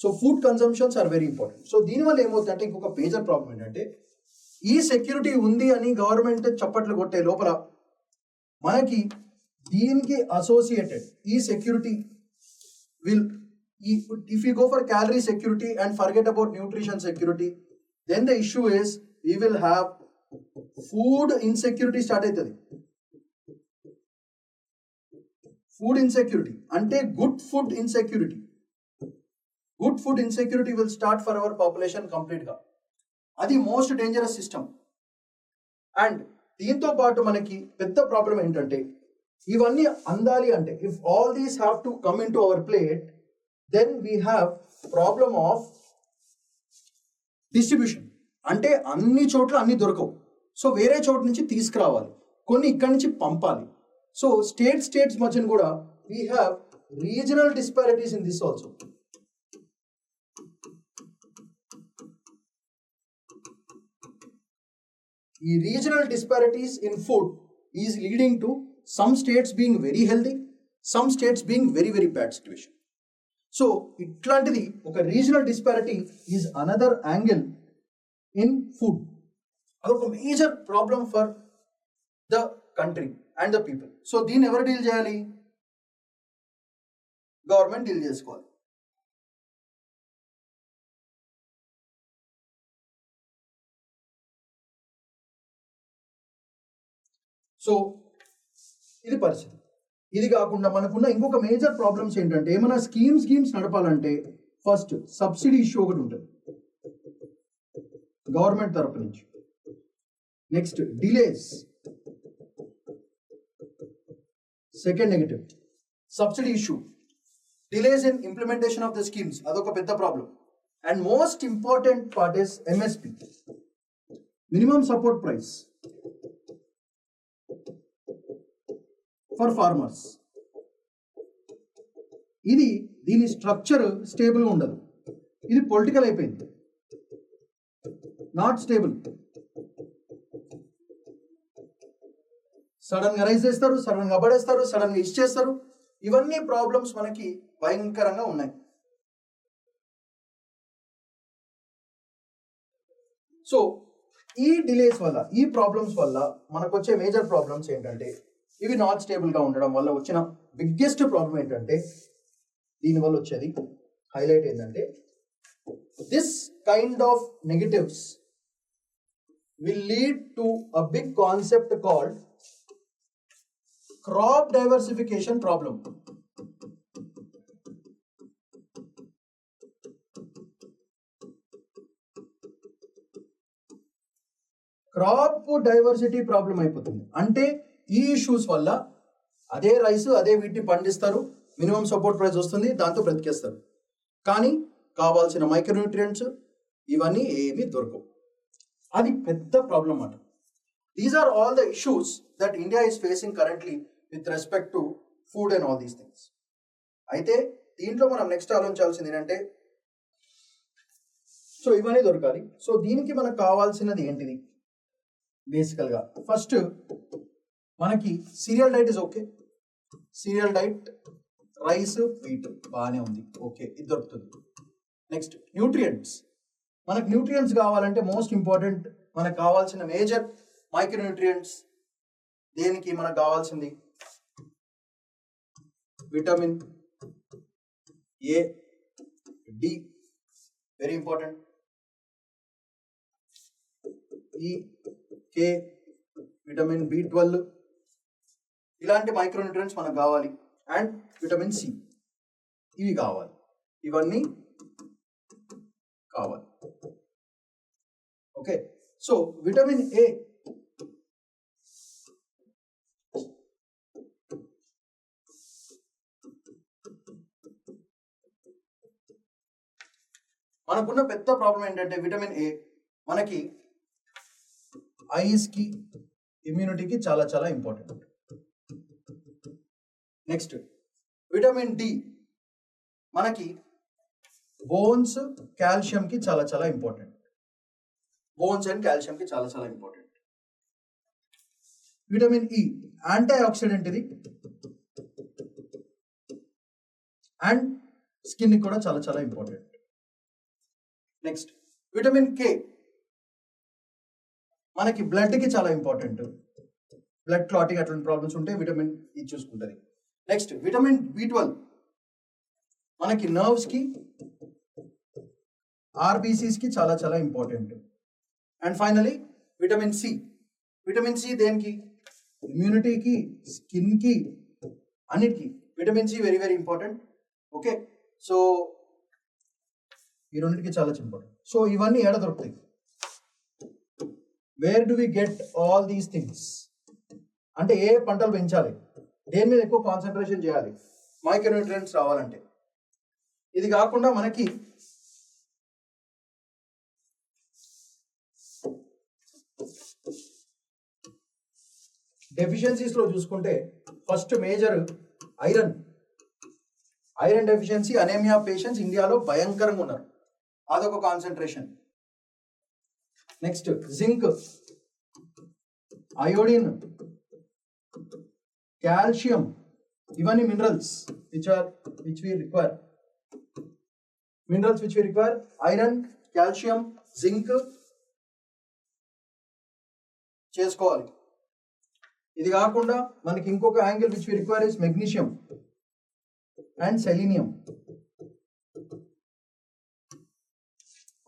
So food consumptions are very important. So దీనివల్ల ఏమవుతుందంటే ఇంకొక మేజర్ ప్రాబ్లం ఏంటంటే ఈ సెక్యూరిటీ ఉంది అని గవర్నమెంట్ చప్పట్లు కొట్టే లోపల మనకి దీనికి అసోసియేటెడ్ ఈ security will, if you go for calorie security and forget about nutrition security, then the issue is we will have food insecurity start అవుతుంది. ఫుడ్ ఇన్సెక్యూరిటీ అంటే good food insecurity will start for our population కంప్లీట్గా. అది మోస్ట్ డేంజరస్ సిస్టమ్. అండ్ దీంతో పాటు మనకి పెద్ద ప్రాబ్లం ఏంటంటే ఇవన్నీ అందాలి అంటే if all these have to come in to our plate, then we have problem of distribution. అంటే అన్ని చోట్ల అన్ని దొరకవు. సో వేరే చోటు నుంచి తీసుకురావాలి, కొన్ని ఇక్కడి నుంచి పంపాలి. సో స్టేట్స్ మధ్యన కూడా we have regional disparities in this also. ఈ regional disparities in food is leading to some states being very healthy, some states being very very bad situation. So ఇట్లాంటిది ఒక regional disparity is another angle in food. అదొక major problem for the country and the people. So దీన్ని ఎవరు డీల్ చేయాలి? గవర్నమెంట్ డీల్ చేసుకోవాలి. సో ఇది పరిస్థితి. ఇది కాకుండా మనకున్న ఇంకొక మేజర్ ప్రాబ్లమ్స్ ఏంటంటే, ఏమైనా స్కీమ్స్ నడపాలంటే ఫస్ట్ సబ్సిడీ ఇష్యూ ఒకటి ఉంటుంది గవర్నమెంట్ తరపు నుంచి. Next delays, second negative. Subsidy issue, delays in implementation of the schemes, అదొక పెద్ద problem. And most important part is MSP, minimum support price for farmers. దీని స్ట్రక్చర్ స్టేబుల్గా ఉండదు. ఇది పొలిటికల్ అయిపోయింది, నాట్ స్టేబుల్. సడన్ గా రైజ్ చేస్తారు, సడన్ గా పడేస్తారు, సడన్ గా ఇచ్చేస్తారు. ఇవన్నీ ప్రాబ్లమ్స్ మనకి భయంకరంగా ఉన్నాయి. సో ఈ డిలేస్ వల్ల, ఈ ప్రాబ్లమ్స్ వల్ల మనకు వచ్చే మేజర్ ప్రాబ్లమ్స్ ఏంటంటే, ఇవి నాట్ స్టేబుల్ గా ఉండడం వల్ల వచ్చిన బిగ్గెస్ట్ ప్రాబ్లం ఏంటంటే, దీనివల్ల వచ్చేది హైలైట్ ఏంటంటే, this kind of negatives will lead to a big concept called crop diversification problem. Crop diversity problem అయిపోతుంది. అంటే ఈ ఇష్యూస్ వల్ల అదే రైస్ అదే వీటిని పండిస్తారు, మినిమం సపోర్ట్ ప్రైస్ వస్తుంది, దాంతో బ్రతికేస్తారు. కానీ కావాల్సిన మైక్రోన్యూట్రియంట్స్ ఇవన్నీ ఏమీ దొరకవు. అది పెద్ద ప్రాబ్లం అన్నమాట. These are all the issues that India is facing currently with respect to food and all these things. అయితే దీంట్లో మనం నెక్స్ట్ ఆలోచించాల్సింది ఏంటంటే, సో ఇవన్నీ దొరకాలి. సో దీనికి మనకు కావాల్సినది ఏంటిది? బేసికల్గా ఫస్ట్ మనకి cereal diet is okay. Cereal diet, rice, wheat బాగానే ఉంది, ఓకే, ఇది దొరుకుతుంది. Next nutrients. మనకు న్యూట్రియంట్స్ కావాలంటే మోస్ట్ ఇంపార్టెంట్ మనకు కావాల్సిన మేజర్ మైక్రోన్యూట్రియంట్స్ దేనికి మనకు కావాల్సింది? Vitamin A, D very important, E, K, vitamin B ఇలాంటి మైక్రోన్యూట్రియంట్స్ మనకు కావాలి. అండ్ విటమిన్ సి, ఇవి కావాలి. ఇవన్నీ కావాలి. ఓకే, సో విటమిన్ ఏ మనకున్న పెద్ద ప్రాబ్లం ఏంటంటే, విటమిన్ ఏ మనకి ఐస్ కి, ఇమ్యూనిటీకి చాలా చాలా ఇంపార్టెంట్. నెక్స్ట్ విటమిన్ డి మనకి బోన్స్, కాల్షియంకి చాలా చాలా ఇంపార్టెంట్. బోన్స్ అండ్ కాల్షియంకి చాలా చాలా important. Vitamin E anti oxidant ఇది, అండ్ స్కిన్ కూడా చాలా చాలా ఇంపార్టెంట్. నెక్స్ట్ విటమిన్ కే మనకి బ్లడ్కి చాలా ఇంపార్టెంట్. బ్లడ్ క్లాటింగ్ అటువంటి ప్రాబ్లమ్స్ ఉంటే విటమిన్ ఈ చూసుకుంటుంది. నెక్స్ట్ విటమిన్ బి12 మనకి నర్వ్స్కి, ఆర్బీసీస్కి చాలా చాలా important. And finally vitamin C. Vitamin C దేనికి? ఇమ్యూనిటీకి, స్కిన్కి, అన్నిటికీ vitamin C very very important. Okay, so ఈ రెండింటికి చాలా ఇంపార్టెంట్. సో ఇవన్నీ ఏడ దొరుకుతాయి? Where do we get all these things? అంటే ఏ పంటలు పెంచాలి, దేని మీద ఎక్కువ కాన్సన్ట్రేషన్ చేయాలి మైక్రోన్యూట్రియంట్స్ రావాలంటే? ఇది కాకుండా మనకి డెఫిషియన్సీస్ లో చూసుకుంటే first major iron deficiency, anaemia patients ఇండియాలో భయంకరంగా ఉన్నారు, అదొక concentration. Next zinc, iodine, calcium, ఇవన్నీ minerals which we require. Minerals which we require: iron, calcium, zinc చేసుకోవాలి. ఇది కాకుండా మనకి ఇంకొక angle which we require is magnesium and selenium.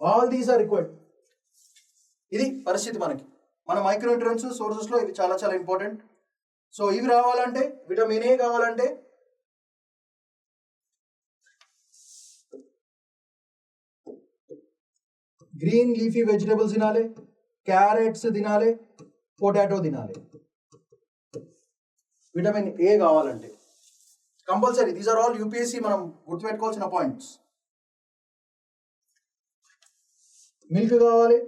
All these are required. ఇది పరిస్థితి మనకి. మన మైక్రోన్యూట్రియన్స్ సోర్సెస్లో ఇవి చాలా చాలా ఇంపార్టెంట్. సో ఇవి రావాలంటే విటమిన్ ఏ కావాలంటే గ్రీన్ లీఫీ వెజిటబుల్స్ తినాలి, క్యారెట్స్ తినాలి, పొటాటో తినాలి. విటమిన్ ఏ కావాలంటే compulsory. These are all UPSC మనం గుర్తుపెట్టుకోవాల్సిన పాయింట్స్. మిల్క్ కావాలి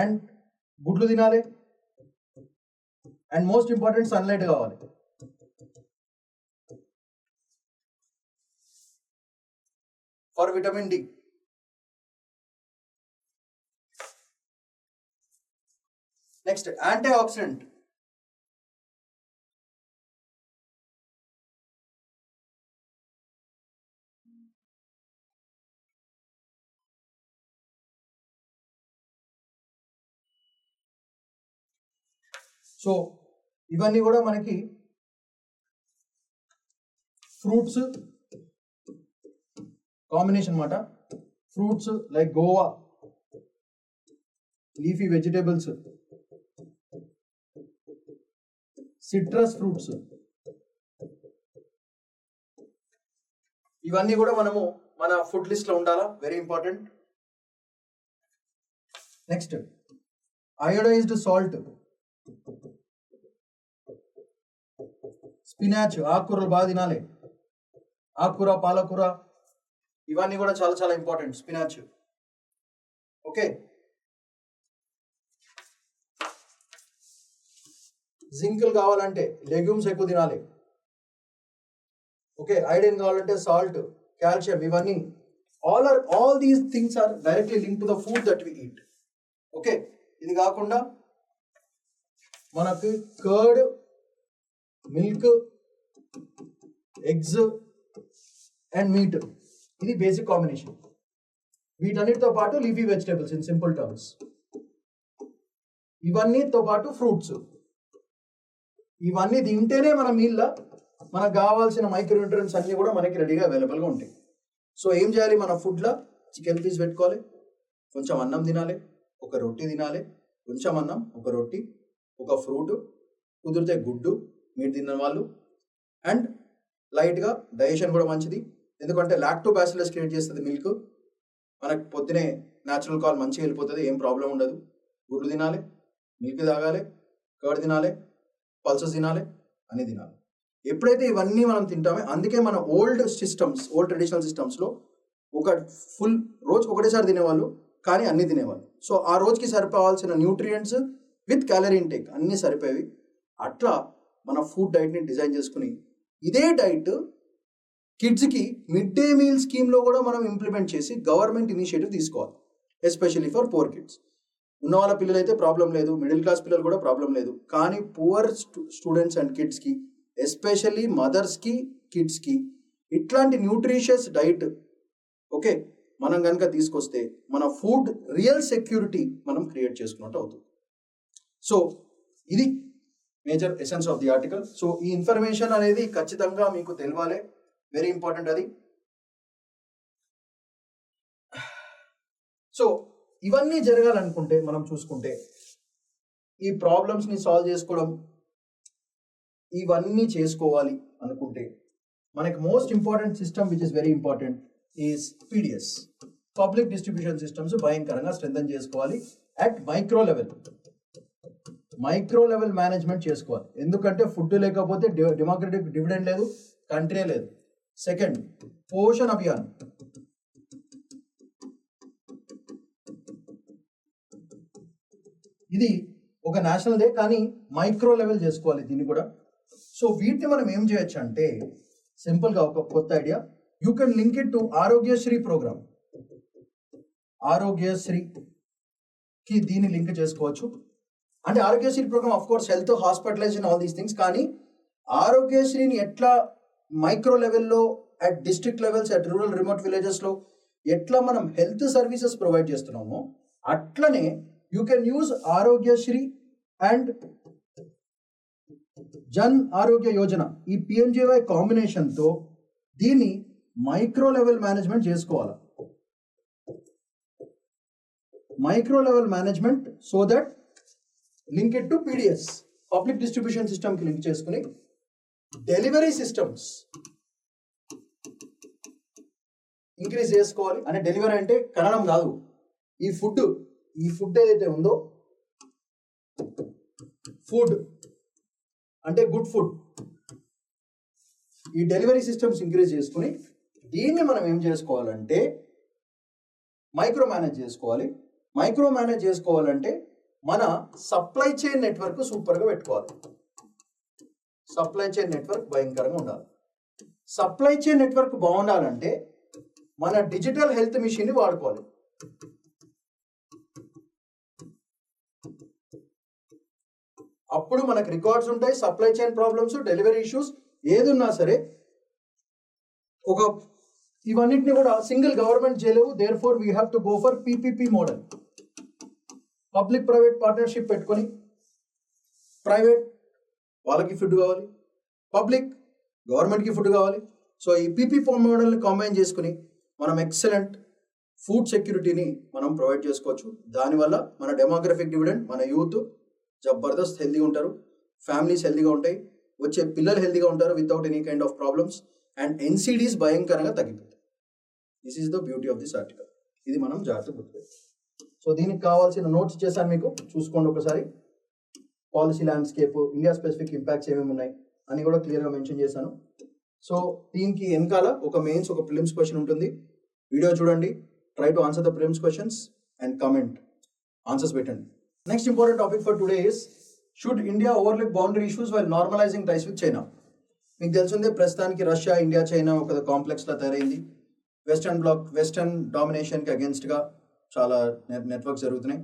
అండ్ గుడ్లు తినాలి అండ్ మోస్ట్ ఇంపార్టెంట్ సన్లైట్ కావాలి. For vitamin D. Next antioxidant. So ఇవన్నీ కూడా మనకి ఫ్రూట్స్ కాంబినేషన్ అన్నమాట. Fruits like guava, leafy vegetables, citrus fruits, ఇవన్నీ కూడా మనము మన ఫుడ్ లిస్ట్ లో ఉండాలా, very important. Next iodised salt, spinach, ఆకుకూరలు బాగా తినాలి. ఆకుకూర, పాలకూర ఇవన్నీ కూడా చాలా చాలా ఇంపార్టెంట్. స్పినాచ్. ఓకే. జింక్ కావాలంటే లెగ్యూమ్స్ ఎక్కువ తినాలి. ఓకే. ఐరన్ కావాలంటే సాల్ట్, కాల్షియం, ఇవన్నీ all these things are directly link to the food that we eat. Okay. ఇది కాకుండా మనకి curd, milk, eggs and meat, ఇది బేసిక్ కాంబినేషన్. వీటన్నిటితో పాటు leafy vegetables in simple terms. ఇవన్నీతో పాటు ఫ్రూట్స్. ఇవన్నీ తింటేనే మన మీల్లో మనకు కావాల్సిన మైక్రోన్యూట్రియన్స్ అన్ని కూడా మనకి రెడీగా అవైలబుల్గా ఉంటాయి. సో ఏం చేయాలి? మన ఫుడ్లో చికెన్ పీస్ పెట్టుకోవాలి, కొంచెం అన్నం తినాలి, ఒక రొట్టి తినాలి, కొంచెం అన్నం, ఒక రొట్టి, ఒక ఫ్రూట్, కుదిరితే గుడ్డు, మీరు తిన్న వాళ్ళు, అండ్ లైట్గా డైజెషన్ కూడా మంచిది. ఎందుకంటే లాక్టోబాసిల్లస్ క్రియేట్ చేస్తుంది మిల్క్. మనకు పొద్దునే న్యాచురల్ కాల్ మంచిగా వెళ్ళిపోతుంది, ఏం ప్రాబ్లం ఉండదు. గుడ్లు తినాలి, మిల్క్ తాగాలి, కర్డ్ తినాలి, పల్సెస్ తినాలి, అన్నీ తినాలి. ఎప్పుడైతే ఇవన్నీ మనం తింటామో, అందుకే మన ఓల్డ్ ట్రెడిషనల్ సిస్టమ్స్లో ఒక ఫుల్ రోజుకి ఒకటేసారి తినేవాళ్ళు, కానీ అన్నీ తినేవాళ్ళు. సో ఆ రోజుకి సరిపోవాల్సిన న్యూట్రియంట్స్ విత్ క్యాలరీ ఇంటేక్ అన్నీ సరిపోయేవి. అట్లా మన ఫుడ్ డైట్ని డిజైన్ చేసుకుని ఇదే డైట్ కిడ్స్కి మిడ్ డే మీల్ స్కీమ్లో కూడా మనం ఇంప్లిమెంట్ చేసి గవర్నమెంట్ ఇనిషియేటివ్ తీసుకోవాలి, ఎస్పెషల్లీ ఫర్ పూర్ కిడ్స్. ఉన్న వాళ్ళ పిల్లలు అయితే ప్రాబ్లం లేదు, మిడిల్ క్లాస్ పిల్లలు కూడా ప్రాబ్లం లేదు. కానీ పూర్ స్టూడెంట్స్ అండ్ కిడ్స్కి, ఎస్పెషల్లీ మదర్స్కి, కిడ్స్కి ఇట్లాంటి న్యూట్రిషియస్ డైట్ ఓకే మనం కనుక తీసుకొస్తే మన ఫుడ్ రియల్ సెక్యూరిటీ మనం క్రియేట్ చేసుకున్నట్టు అవుతుంది. సో ఇది major essence of the article. So ఈ ఇన్ఫర్మేషన్ అనేది ఖచ్చితంగా మీకు తెలియాలి, వెరీ ఇంపార్టెంట్ అది. సో ఇవన్నీ జరగాలనుకుంటే మనం చూసుకుంటే ఈ ప్రాబ్లమ్స్ని సాల్వ్ చేసుకోవడం, ఇవన్నీ చేసుకోవాలి అనుకుంటే మనకి most important system which is very important is PDS, public distribution systems భయంకరంగా స్ట్రెంథన్ చేసుకోవాలి. అట్ మైక్రో లెవెల్ మేనేజ్మెంట్ చేసుకోవాలి. ఎందుకంటే ఫుడ్ లేకపోతే డెమోక్రటిక్ డివిడెండ్ లేదు, కంట్రీ లేదు. సెకండ్, పోషణ్ అభియాన్, ఇది ఒక నేషనల్ డే, కానీ మైక్రో లెవెల్ చేసుకోవాలి దీన్ని కూడా. సో వీటిని మనం ఏం చేయొచ్చు అంటే సింపుల్గా ఒక కొత్త idea, you can link it to Aarogyasri programme. ఆరోగ్యశ్రీకి దీన్ని లింక్ చేసుకోవచ్చు. అంటే Aarogyasri programme of course health, hospitalisation, all these things. కానీ ఆరోగ్యశ్రీని ఎట్లా మైక్రో లెవెల్లో, at district levels, at rural remote విలేజెస్లో ఎట్లా మనం హెల్త్ సర్వీసెస్ ప్రొవైడ్ చేస్తున్నామో అట్లనే you can use Aarogyasri and Jan Arogya Yojana, ఈ పిఎంజేవై కాంబినేషన్తో దీన్ని మైక్రో లెవెల్ మేనేజ్మెంట్ చేసుకోవాలి. Micro level management so that link it to PDS, public distribution సిస్టమ్కి లింక్ చేసుకుని డెలివరీ సిస్టమ్స్ ఇంక్రీజ్ చేసుకోవాలి. అంటే డెలివరీ అంటే కనడం కాదు, ఈ ఫుడ్ ఏదైతే ఉందో, ఫుడ్ అంటే గుడ్ ఫుడ్, ఈ డెలివరీ సిస్టమ్స్ ఇంక్రీజ్ చేసుకుని దీన్ని మనం ఏం చేసుకోవాలంటే మైక్రో మేనేజ్ చేసుకోవాలి. మైక్రో మేనేజ్ చేసుకోవాలంటే మన సప్లై చైన్ నెట్వర్క్ సూపర్గా పెట్టుకోవాలి. సప్లై చైన్ నెట్వర్క్ భయంకరంగా ఉండాలి. సప్లై చైన్ నెట్వర్క్ బాగుండాలంటే మన డిజిటల్ హెల్త్ మిషన్ని వాడుకోవాలి. అప్పుడు మనకు రికార్డ్స్ ఉంటాయి. Supply chain problems, delivery issues ఏదున్నా సరే ఇవన్నిటిని కూడా సింగిల్ గవర్నమెంట్ చేయలేవు. Therefore we have to go for PPP model, public private partnership పెట్టుకొని ప్రైవేట్ వాళ్ళకి ఫుడ్ కావాలి, పబ్లిక్ గవర్నమెంట్కి ఫుడ్ కావాలి. సో ఈ పీపీపీ మోడల్ని కాంబైన్ చేసుకుని మనం ఎక్సలెంట్ ఫుడ్ సెక్యూరిటీని మనం ప్రొవైడ్ చేసుకోవచ్చు. దానివల్ల మన డెమోగ్రఫిక్ డివిడెండ్, మన యూత్ జబర్దస్త్ హెల్తీగా ఉంటారు, ఫ్యామిలీస్ హెల్తీగా ఉంటాయి, వచ్చే పిల్లలు హెల్తీగా ఉంటారు without any kind of problems, and NCDs భయంకరంగా తగ్గిపోతాయి. This is the beauty of this article. ఇది మనం జాగ్రత్తగా గుర్తుపెట్టాలి. సో దీనికి కావాల్సిన నోట్స్ చేశాను, మీకు చూసుకోండి ఒకసారి. Policy landscape, India specific impacts ఏమేమి ఉన్నాయి అని కూడా క్లియర్గా మెన్షన్ చేశాను. సో దీనికి వెనకాల ఒక మెయిన్స్, ఒక ప్రిలిమ్స్ క్వశ్చన్ ఉంటుంది. వీడియో చూడండి, try to answer the prelims questions and comment answers పెట్టండి. Next important topic for today is should India overlook boundary issues while normalising ties with China. మీకు తెలిసిందే ప్రస్తుతానికి రష్యా, ఇండియా, చైనా ఒక కాంప్లెక్స్లా తయారైంది. వెస్టర్న్ డామినేషన్కి అగేన్స్ట్గా చాలా నెట్వర్క్స్ జరుగుతున్నాయి.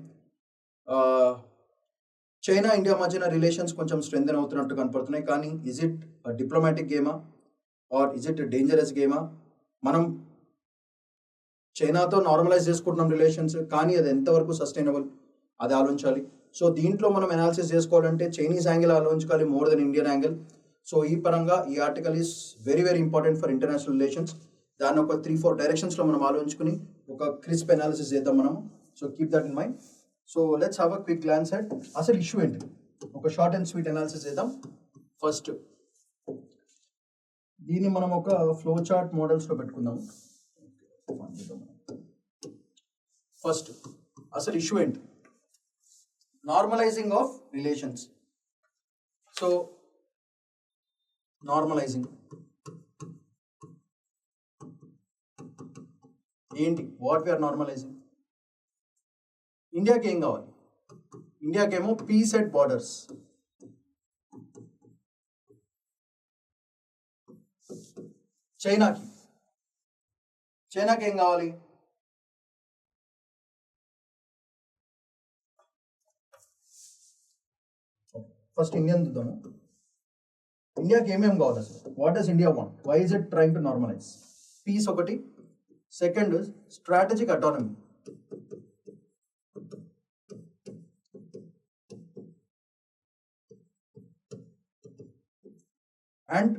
చైనా, ఇండియా మధ్యన రిలేషన్స్ కొంచెం స్ట్రెంథెన్ అవుతున్నట్టు కనపడుతున్నాయి. కానీ ఇజ్ ఇట్ డిప్లొమాటిక్ గేమా ఆర్ ఇజ్ ఇట్ డేంజరస్ గేమా? మనం చైనాతో నార్మలైజ్ చేసుకుంటున్నాం రిలేషన్స్, కానీ అది ఎంతవరకు సస్టైనబుల్ అది ఆలోచించాలి. సో దీంట్లో మనం అనాలిసిస్ చేసుకోవాలంటే చైనీస్ యాంగిల్ ఆలోచించాలి more than Indian angle. So ఈ పరంగా ఈ article is very very important for international relations. దాన్ని ఒక 3-4 డైరెక్షన్స్లో మనం ఆలోచించుకుని ఒక క్రిస్ప్ అనాలిసిస్ చేద్దాం మనం. So keep that in mind. So let's have a quick glance at అసలు ఇష్యూ ఏంటి, ఒక షార్ట్ అండ్ స్వీట్ అనాలిసిస్ చేద్దాం. ఫస్ట్ దీన్ని మనం ఒక ఫ్లో చార్ట్ మోడల్స్లో పెట్టుకుందాము. ఫస్ట్ అసలు ఇష్యూ ఏంటి? Normalising of relations. So normalising ఏంటి? What we are normalising? ఇండియాకి ఏం కావాలి? ఇండియాకి ఏమో పీస్ ఎట్ బార్డర్స్. చైనాకి ఏం కావాలి? ఫస్ట్ ఇండియన్ చూద్దాము. ఇండియాకి ఏమేమి కావాలి అసలు? What does India want? Why is it trying to normalise? Peace ఒకటి. Second strategic autonomy. And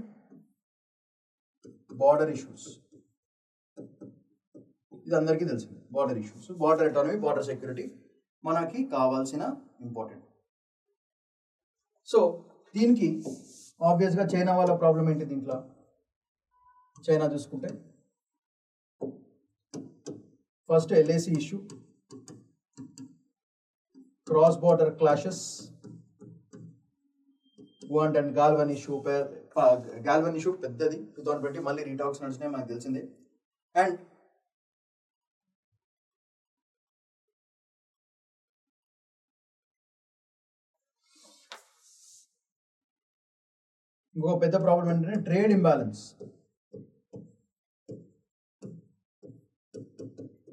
border issues. ఇది అందరికీ తెలిసింది. Border issues, border autonomy, border security మనకి కావాల్సిన ఇంపార్టెంట్. సో దీనికి ఆబ్వియస్గా చైనా వాళ్ళ ప్రాబ్లం ఏంటి దీంట్లో? చైనా చూసుకుంటే first LAC issue, cross border clashes, and Galwan issue. Galwan issue పెద్దది, 2020 మళ్ళీ రీటాక్స్ నడిచినాయి మనకు తెలిసిందే. అండ్ ఇంకొక పెద్ద ప్రాబ్లం ఏంటంటే ట్రేడ్ ఇంబ్యాలెన్స్.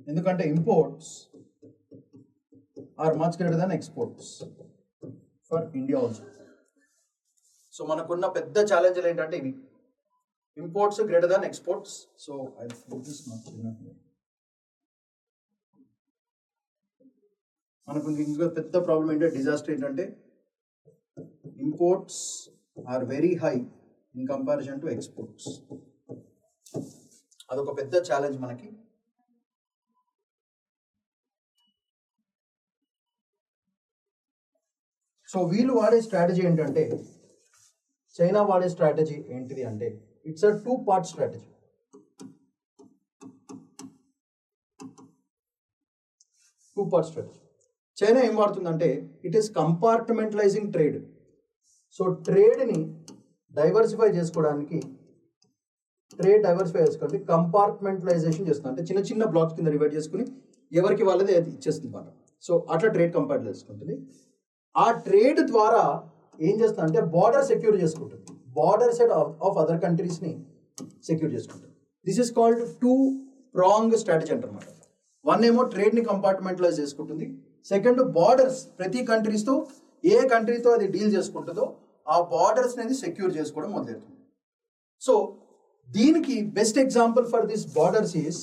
ఎందుకంటే imports are much greater than exports. For India also. So మనకున్న పెద్ద ఛాలెంజ్లు ఏంటంటే ఇవి, imports greater than exports. So మనకు ఇంకా పెద్ద ప్రాబ్లం ఏంటంటే డిజాస్టర్ ఏంటంటే imports are very high in comparison to exports. అదొక పెద్ద ఛాలెంజ్ మనకి. సో వీళ్ళు వాడే స్ట్రాటజీ ఏంటంటే, చైనా వాడే స్ట్రాటజీ ఏంటిది అంటే it's a 2-part strategy. China ఏం వాడుతుందంటే it is compartmentalising trade. So ట్రేడ్ని డైవర్సిఫై చేసుకోవడానికి కంపార్ట్మెంటలైజేషన్ చేస్తుంది. అంటే చిన్న చిన్న బ్లాక్స్ కింద డివైడ్ చేసుకుని ఎవరికి వాళ్ళది ఇచ్చేస్తుంది అన్నమాట. సో అట్లా ట్రేడ్ కంపార్ట్ చేసుకుంటుంది. ఆ ట్రేడ్ ద్వారా ఏం చేస్తుంది అంటే బార్డర్ సెక్యూర్ చేసుకుంటుంది, బార్డర్ సెట్ ఆఫ్ అదర్ కంట్రీస్ని సెక్యూర్ చేసుకుంటుంది. This is called 2-pronged strategy అంటారన్నమాట. వన్ ఏమో ట్రేడ్ని కంపార్ట్మెంటలైజ్ చేసుకుంటుంది, సెకండ్ బార్డర్స్ ప్రతి కంట్రీస్తో ఏ కంట్రీతో అది డీల్ చేసుకుంటుందో ఆ బార్డర్స్ అనేది సెక్యూర్ చేసుకోవడం మొదలెడుతుంది. సో దీనికి best example for this borders is,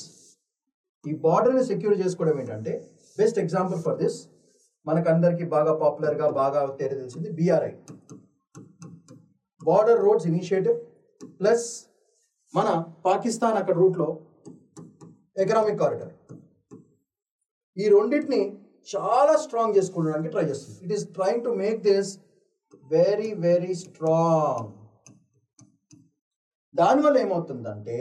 ఈ బార్డర్ని సెక్యూర్ చేసుకోవడం ఏంటంటే బెస్ట్ ఎగ్జాంపుల్ ఫర్ దిస్ మనకందరికి బాగా పాపులర్గా బాగా తెలిసింది BRI, border roads initiative, plus మన పాకిస్తాన్ అక్కడ రూట్లో ఎకనామిక్ కారిడార్. ఈ రెండింటిని చాలా స్ట్రాంగ్ చేసుకోవడానికి ట్రై చేస్తుంది. It is trying to make this very very strong. దానివల్ల ఏమవుతుందంటే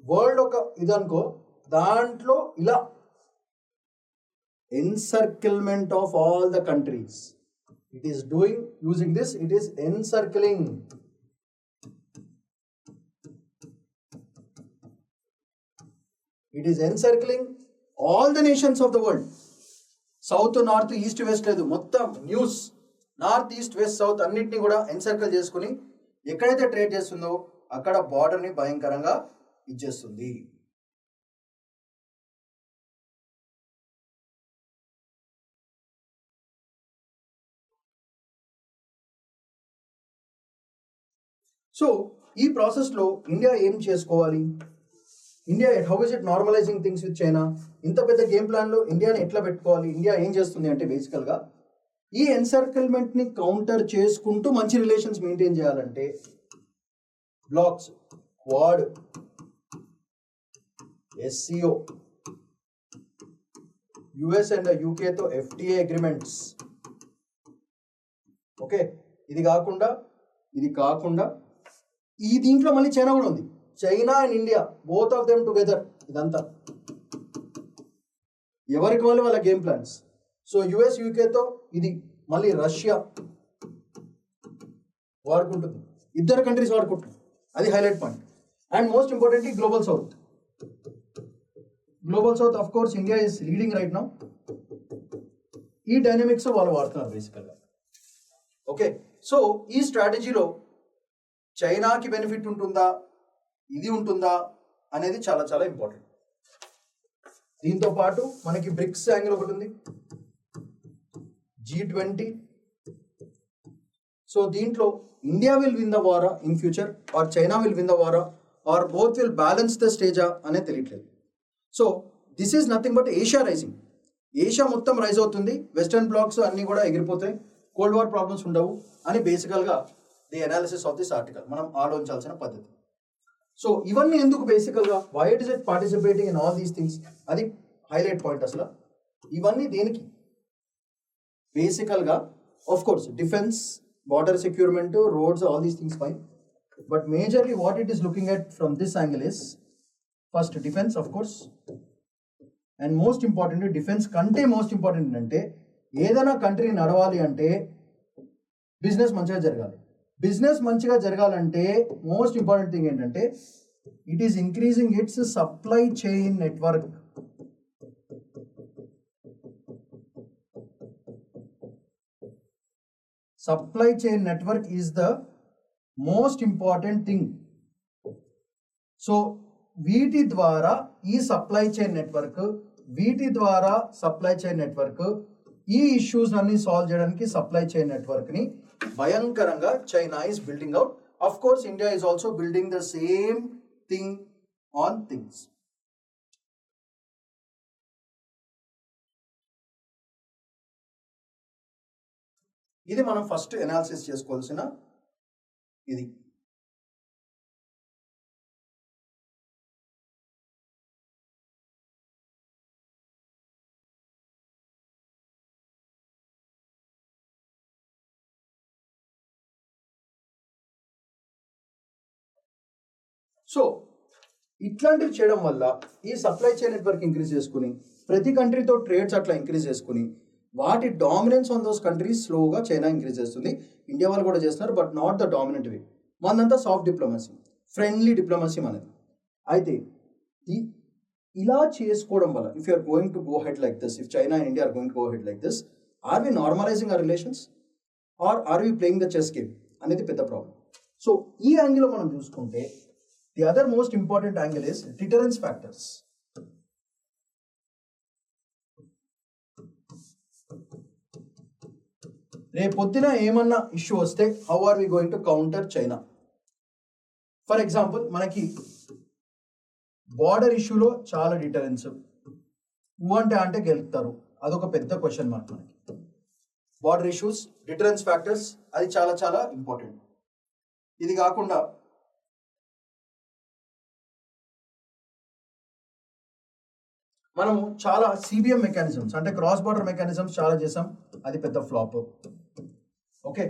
వరల్డ్ ఒక ఇదనుకో, దాంట్లో ఇలా encirclement of all the countries. It is doing, using this, it is encircling. It is encircling all the nations of the world. South, north, east, west లేదు, మొత్తం news north east west south అన్నింటినీ కూడా ఎన్సర్కిల్ చేసుకుని ఎక్కడైతే ట్రేడ్ చేస్తుందో అక్కడ బార్డర్ని భయంకరంగా ఇచ్చేస్తుంది. సో ఈ ప్రాసెస్లో ఇండియా ఏం చేసుకోవాలి, India how is it normalising things with China, ఇంత పెద్ద గేమ్ ప్లాన్లో ఇండియాని ఎట్లా పెట్టుకోవాలి, ఇండియా ఏం చేస్తుంది అంటే బేసికల్గా ఈ ఎన్సర్కిల్మెంట్ని కౌంటర్ చేసుకుంటూ మంచి రిలేషన్స్ మెయింటైన్ చేయాలంటే blocs, Quad, SCO, US and UKతో FTA అగ్రిమెంట్స్. ఓకే, ఇది కాకుండా ఈ దీంట్లో మళ్ళీ చైనా కూడా ఉంది. China and India both of them together. ఇదంతా ఎవరికి వాళ్ళ గేమ్ ప్లాన్స్. సో US UKతో ఇది, మళ్ళీ రష్యా వాడుకుంటుంది, ఇద్దరు కంట్రీస్ వాడుకుంటుంది. అది హైలైట్ పాయింట్. అండ్ most importantly Global South of course India is leading right now. ఈ డైనమిక్స్ వాళ్ళు వాడుతున్నారు బేసికల్గా. ఓకే, సో ఈ స్ట్రాటజీలో చైనాకి బెనిఫిట్ ఉంటుందా, ఇది ఉంటుందా అనేది చాలా చాలా ఇంపార్టెంట్. దీంతో పాటు మనకి బ్రిక్స్ యాంగిల్ ఒకటి ఉంది, G20. సో దీంట్లో ఇండియా విల్ విన్ ద వారా in future, or China will win the వారా, or both will balance the స్టేజా అనేది తెలియట్లేదు. So this is nothing but Asia rising. Asia మొత్తం రైజ్ అవుతుంది, వెస్టర్న్ బ్లాక్స్ అన్నీ కూడా ఎగిరిపోతాయి, కోల్డ్ వార్ ప్రాబ్లమ్స్ ఉండవు అని బేసికల్గా the analysis of this article మనం ఆలోచించాల్సిన పద్ధతి. సో ఇవన్నీ ఎందుకు బేసికల్గా, why it is it participating in all these things, అది హైలైట్ పాయింట్. అసలు ఇవన్నీ దేనికి బేసికల్గా, of course defence, border securement, roads, all these things fine, but majorly what it is looking at from this angle is first defence of course. And most important, defence కంటే మోస్ట్ ఇంపార్టెంట్ అంటే ఏదైనా కంట్రీ నడవాలి అంటే బిజినెస్ మంచిగా జరగాలి. బిజినెస్ మంచిగా జరగాలంటే మోస్ట్ ఇంపార్టెంట్ థింగ్ ఏంటంటే it is increasing it's supply chain network. Supply chain network is the most important thing. So వీటి ద్వారా ఈ సప్లై చైన్ నెట్వర్క్ ఈ ఇష్యూస్ అన్ని సాల్వ్ చేయడానికి సప్లై చైన్ నెట్వర్క్ ని భయంకరంగా China is building out. Of course India is also building the same thing on things. ఇది మనం ఫస్ట్ ఎనాలిసిస్ చేసుకోవాల్సిన ఇది. సో ఇట్లాంటివి చేయడం వల్ల ఈ సప్లై చైన్ నెట్వర్క్ ఇంక్రీజ్ చేసుకుని ప్రతి కంట్రీతో ట్రేడ్స్ అట్లా ఇంక్రీజ్ చేసుకుని వాటి డామినెన్స్ ఆన్ దోస్ కంట్రీస్ స్లోగా చైనా ఇంక్రీజ్ చేస్తుంది. ఇండియా వాళ్ళు కూడా చేస్తున్నారు, but not the dominant way. మనదంతా సాఫ్ట్ డిప్లొమసీ, ఫ్రెండ్లీ డిప్లొమసీ మనది. అయితే ఇలా చేసుకోవడం వల్ల if you're going to go head like this, if China and India are going to go head like this, are we normalising our relations or are we playing the chess game అనేది పెద్ద ప్రాబ్లం. సో ఈ యాంగిల్లో మనం చూసుకుంటే the other most important angle is deterrence factors. రేపొద్దున ఏమన్నా ఇష్యూ వస్తే how are we going to counter China? For example మనకి బార్డర్ ఇష్యూలో చాలా డిటరెన్స్, అంటే గెలుపుతారు, అదొక పెద్ద క్వశ్చన్ మార్క్ మనకి. బార్డర్ ఇష్యూస్, డిటరెన్స్ ఫ్యాక్టర్స్, అది చాలా చాలా ఇంపార్టెంట్. ఇది కాకుండా మనము చాలా సిబిఎం మెకానిజమ్స్ అంటే క్రాస్ బార్డర్ మెకానిజమ్స్ చాలా చేసాం, అది పెద్ద ఫ్లాప్. ఓకే,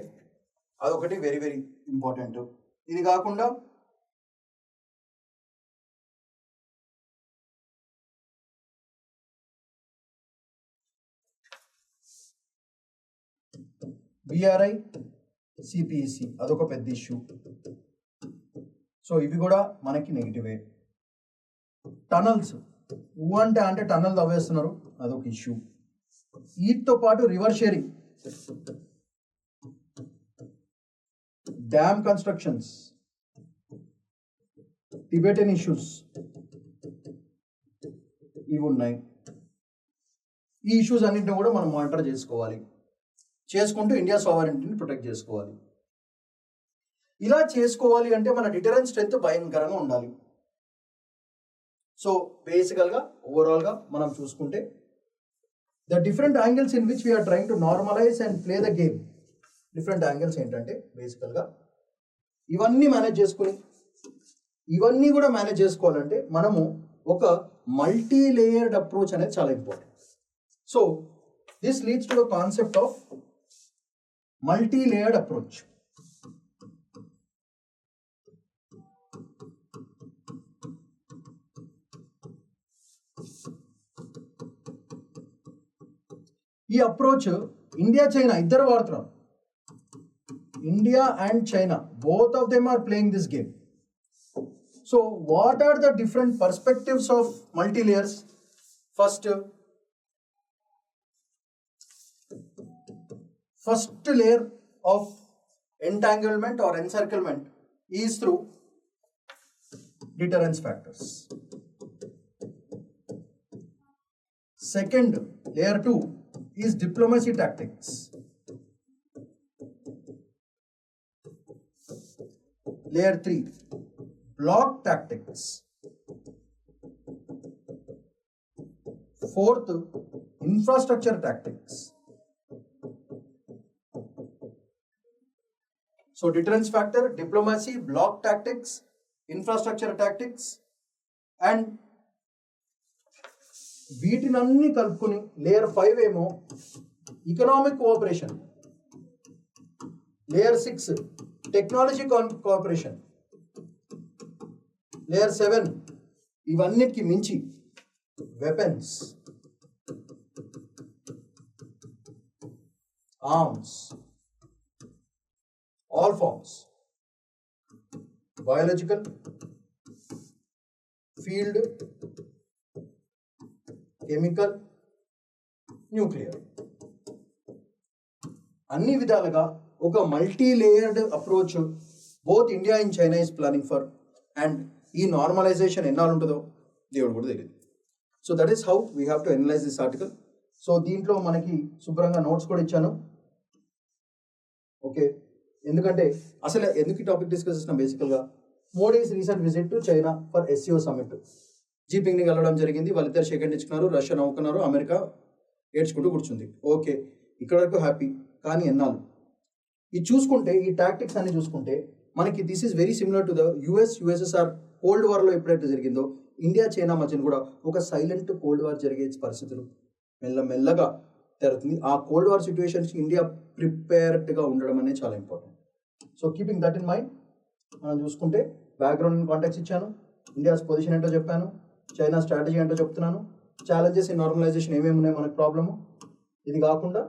అదొకటి వెరీ వెరీ ఇంపార్టెంట్. ఇది కాకుండా బిఆర్ఐ సిపిఈసి అదొక పెద్ద ఇష్యూ. సో ఇవి కూడా మనకి నెగిటివే. టనల్స్, అంటే టనల్ తవ్వేస్తున్నారు, అదొక ఇష్యూ. వీటితో పాటు river sharing, dam constructions, Tibetan issues, ఇవి ఉన్నాయి. ఈ ఇష్యూస్ అన్నింటినీ కూడా మనం మానిటర్ చేసుకోవాలి, చేసుకుంటూ ఇండియా సావరెంటీని ప్రొటెక్ట్ చేసుకోవాలి. ఇలా చేసుకోవాలి అంటే మన డిటరెన్స్ స్ట్రెంత్ భయంకరంగా ఉండాలి. సో బేసికల్గా ఓవరాల్గా మనం చూసుకుంటే the different angles in which we're trying to normalize and play the game. Different angles ఏంటంటే బేసికల్గా ఇవన్నీ మేనేజ్ చేసుకుని ఇవన్నీ కూడా మేనేజ్ చేసుకోవాలంటే మనము ఒక మల్టీ లేయర్డ్ అప్రోచ్ అనేది చాలా important. So this leads to the concept of multi layered approach. ఈ అప్రోచ్ ఇండియా చైనా ఇద్దరు వాడుతున్నారు. India and China both of them are playing this game. So what are the different perspectives of multi layers? First layer of entanglement or encirclement is through deterrence factors. Second, layer 2 is diplomacy tactics. Layer 3, block tactics. Fourth, infrastructure tactics. So deterrence factor, diplomacy, block tactics, infrastructure tactics, and వీటినన్నీ కలుపుకొని లేయర్ 5 ఏమో economic cooperation, layer 6 technology cooperation, layer 7 ఇవన్నిటికి మించి weapons, arms, all forms, biological, field, chemical, nuclear, అన్ని విధాలుగా ఒక multi layered approach both India and China is planning for. And ఈ నార్మలైజేషన్ ఎన్నాళ్ళు ఉంటుందో దేవుడు కూడా తెలియదు. So that is how we have to analyse this article. So దీంట్లో మనకి శుభ్రంగా నోట్స్ కూడా ఇచ్చాను. ఓకే, ఎందుకంటే అసలు ఎందుకు ఈ టాపిక్ డిస్కస్ చేస్తున్నాం, బేసికల్గా Modi's recent visit to China for SCO summit. జీపింగ్ని వెళ్ళడం జరిగింది, వాళ్ళిద్దరు సెకండ్ ఇచ్చుకున్నారు, రష్యా నవ్వుకున్నారు, అమెరికా ఏడ్చుకుంటూ కూర్చుంది. ఓకే, ఇక్కడ వరకు హ్యాపీ. కానీ ఎన్నాళ్ళు ఇది చూసుకుంటే, ఈ టాక్టిక్స్ అన్ని చూసుకుంటే మనకి this is very similar to the USSR cold వార్లో ఎప్పుడైతే జరిగిందో ఇండియా చైనా మధ్యన కూడా ఒక సైలెంట్ కోల్డ్ వార్ జరిగే పరిస్థితులు మెల్లమెల్లగా జరుగుతుంది. ఆ కోల్డ్ వార్ సిచ్యువేషన్స్ ఇండియా ప్రిపేర్డ్గా ఉండడం అనేది చాలా important. So keeping that in mind మనం చూసుకుంటే బ్యాక్గ్రౌండ్ కాంటాక్ట్స్ ఇచ్చాను, ఇండియాస్ పొజిషన్ ఏంటో చెప్పాను, చైనా స్ట్రాటజీ ఏంటో చెప్తున్నాను, ఛాలెంజెస్ ఇన్ నార్మలైజేషన్ ఏమేమి ఉన్నాయి మనకు ప్రాబ్లము. ఇది కాకుండా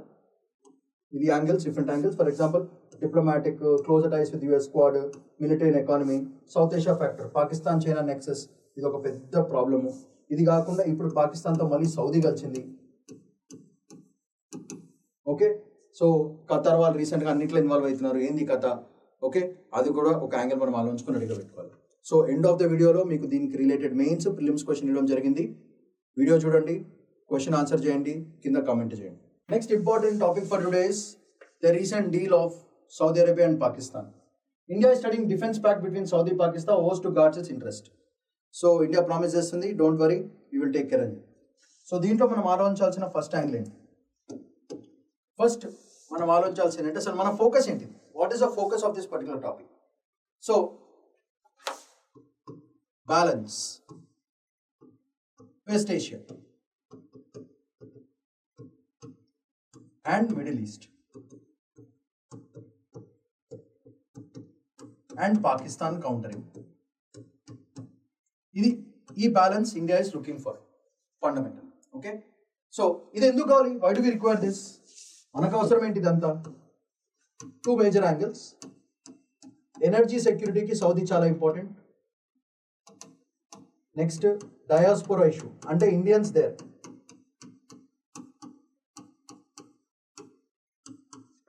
ఇది angles, different angles. For example diplomatic, closer ties with US squad, military and economy, South Asia factor, Pakistan China nexus, ఇది ఒక పెద్ద ప్రాబ్లము. ఇది కాకుండా ఇప్పుడు పాకిస్తాన్తో మళ్ళీ సౌదీ కలిసింది. ఓకే, సో ఖతార్ వాళ్ళు రీసెంట్గా అన్నింటిలో ఇన్వాల్వ్ అవుతున్నారు, ఏంది కథ. ఓకే, అది కూడా ఒక యాంగిల్ మనం ఆలోచించుకుని రెడీగా పెట్టుకోవాలి. సో ఎండ్ ఆఫ్ ద వీడియోలో మీకు దీనికి రిలేటెడ్ మెయిన్స్, ప్రిలిమ్స్ క్వశ్చన్ ఇవ్వడం జరిగింది. వీడియో చూడండి, క్వశ్చన్ ఆన్సర్ చేయండి, కింద కామెంట్ చేయండి. Next important topic for today is the recent deal of Saudi Arabia and Pakistan. India is studying defense pact between Saudi Pakistan was to guard its interest. So India promise చేస్తుంది, don't worry, we will take care of it. So దీంట్లో మనం ఆలోచించాల్సిన ఫస్ట్ యాంగిల్ ఏంటి, ఫస్ట్ మనం ఆలోచించాల్సిన ఏంటి, అసలు మన ఫోకస్ ఏంటి, what is the focus of this particular topic. So balance, West Asia and Middle East and Pakistan countering. ఈ balance India is looking for fundamental. Okay, so ఇది ఎందుకు కావాలి, why do we require this, మనకు అవసరం ఏంటి ఇదంతా. టూ మేజర్ యాంగిల్స్, ఎనర్జీ సెక్యూరిటీకి సౌదీ చాలా ఇంపార్టెంట్. నెక్స్ట్ డయాస్పోరా ఇష్యూ, అంటే ఇండియన్స్ దేర్.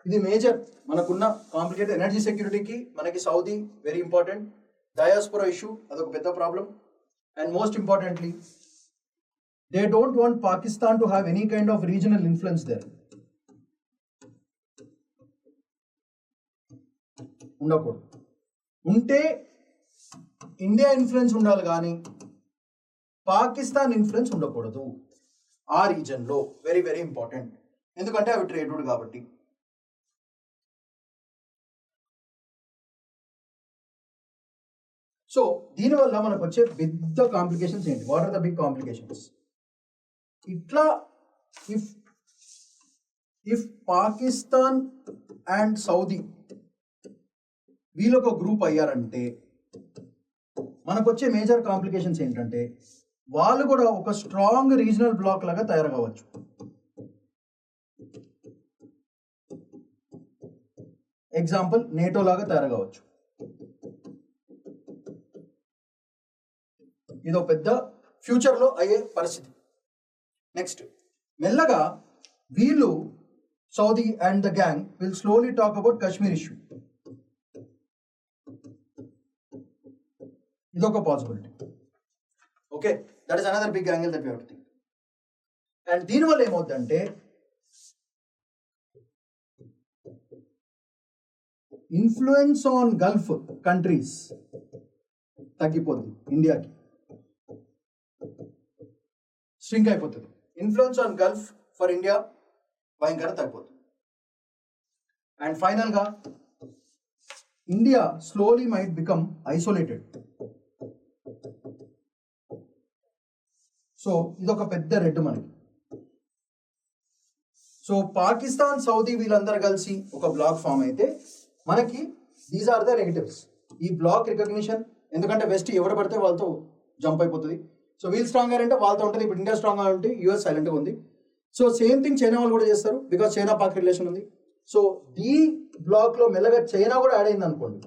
ఇది మేజర్ మనకున్న కాంప్లికేటెడ్. ఎనర్జీ సెక్యూరిటీకి మనకి Saudi very important, diaspora issue అదొక పెద్ద problem, and most importantly they don't want Pakistan to have any kind of regional influence there. ఉండకూడదు, ఉంటే ఇండియా ఇన్ఫ్లుయెన్స్ ఉండాలి కానీ పాకిస్తాన్ ఇన్ఫ్లుయెన్స్ ఉండకూడదు ఆ రీజన్లో. వెరీ వెరీ ఇంపార్టెంట్, ఎందుకంటే అవి ట్రేడెడ్ కాబట్టి. సో దీనివల్ల మనకు వచ్చే పెద్ద కాంప్లికేషన్స్ ఏంటి, what are the big complications. ఇట్లా ఇఫ్ పాకిస్తాన్ అండ్ సౌదీ వీళ్ళొక గ్రూప్ అయ్యారంటే మనకు వచ్చే మేజర్ కాంప్లికేషన్స్ ఏంటంటే వాళ్ళు కూడా ఒక స్ట్రాంగ్ రీజనల్ బ్లాక్ లాగా తయారు కావచ్చు. ఎగ్జాంపుల్ నేటో లాగా తయారు కావచ్చు. ఇదో పెద్ద ఫ్యూచర్లో అయ్యే పరిస్థితి. నెక్స్ట్ మెల్లగా వీళ్ళు Saudi and the gang will slowly talk about Kashmir issue. ఇదొక possibility. Okay, that is another big angle that we have to think. And దీనివల్ల ఏమవుతుందంటే ఇన్ఫ్లుయెన్స్ ఆన్ గల్ఫ్ కంట్రీస్ తగ్గిపోతుంది, ఇండియాకి స్ట్రింక్ అయిపోతుంది. Influence on Gulf for India భయంకరంగా తగ్గిపోతుంది. అండ్ ఫైనల్గా India slowly might become isolated. So ఇదొక పెద్ద రెడ్ మనకి. సో పాకిస్తాన్ సౌదీ వీళ్ళందరూ కలిసి ఒక బ్లాక్ ఫామ్ అయితే మనకి దీస్ ఆర్ ద నెగటివ్స్. ఈ బ్లాక్ రికగ్నిషన్, ఎందుకంటే వెస్ట్ ఎవరు పడితే వాళ్ళతో జంప్ అయిపోతుంది. సో వీళ్ళు స్ట్రాంగ్ అంటే వాళ్ళతో ఉంటుంది. ఇప్పుడు ఇండియా స్ట్రాంగ్ ఉంటే US సైలెంట్గా ఉంది. సో సేమ్ థింగ్ చైనా వాళ్ళు కూడా చేస్తారు, బికాస్ చైనా పాక్ రిలేషన్ ఉంది. సో ఈ బ్లాక్లో మెల్లగా చైనా కూడా యాడ్ అయింది అనుకోండి,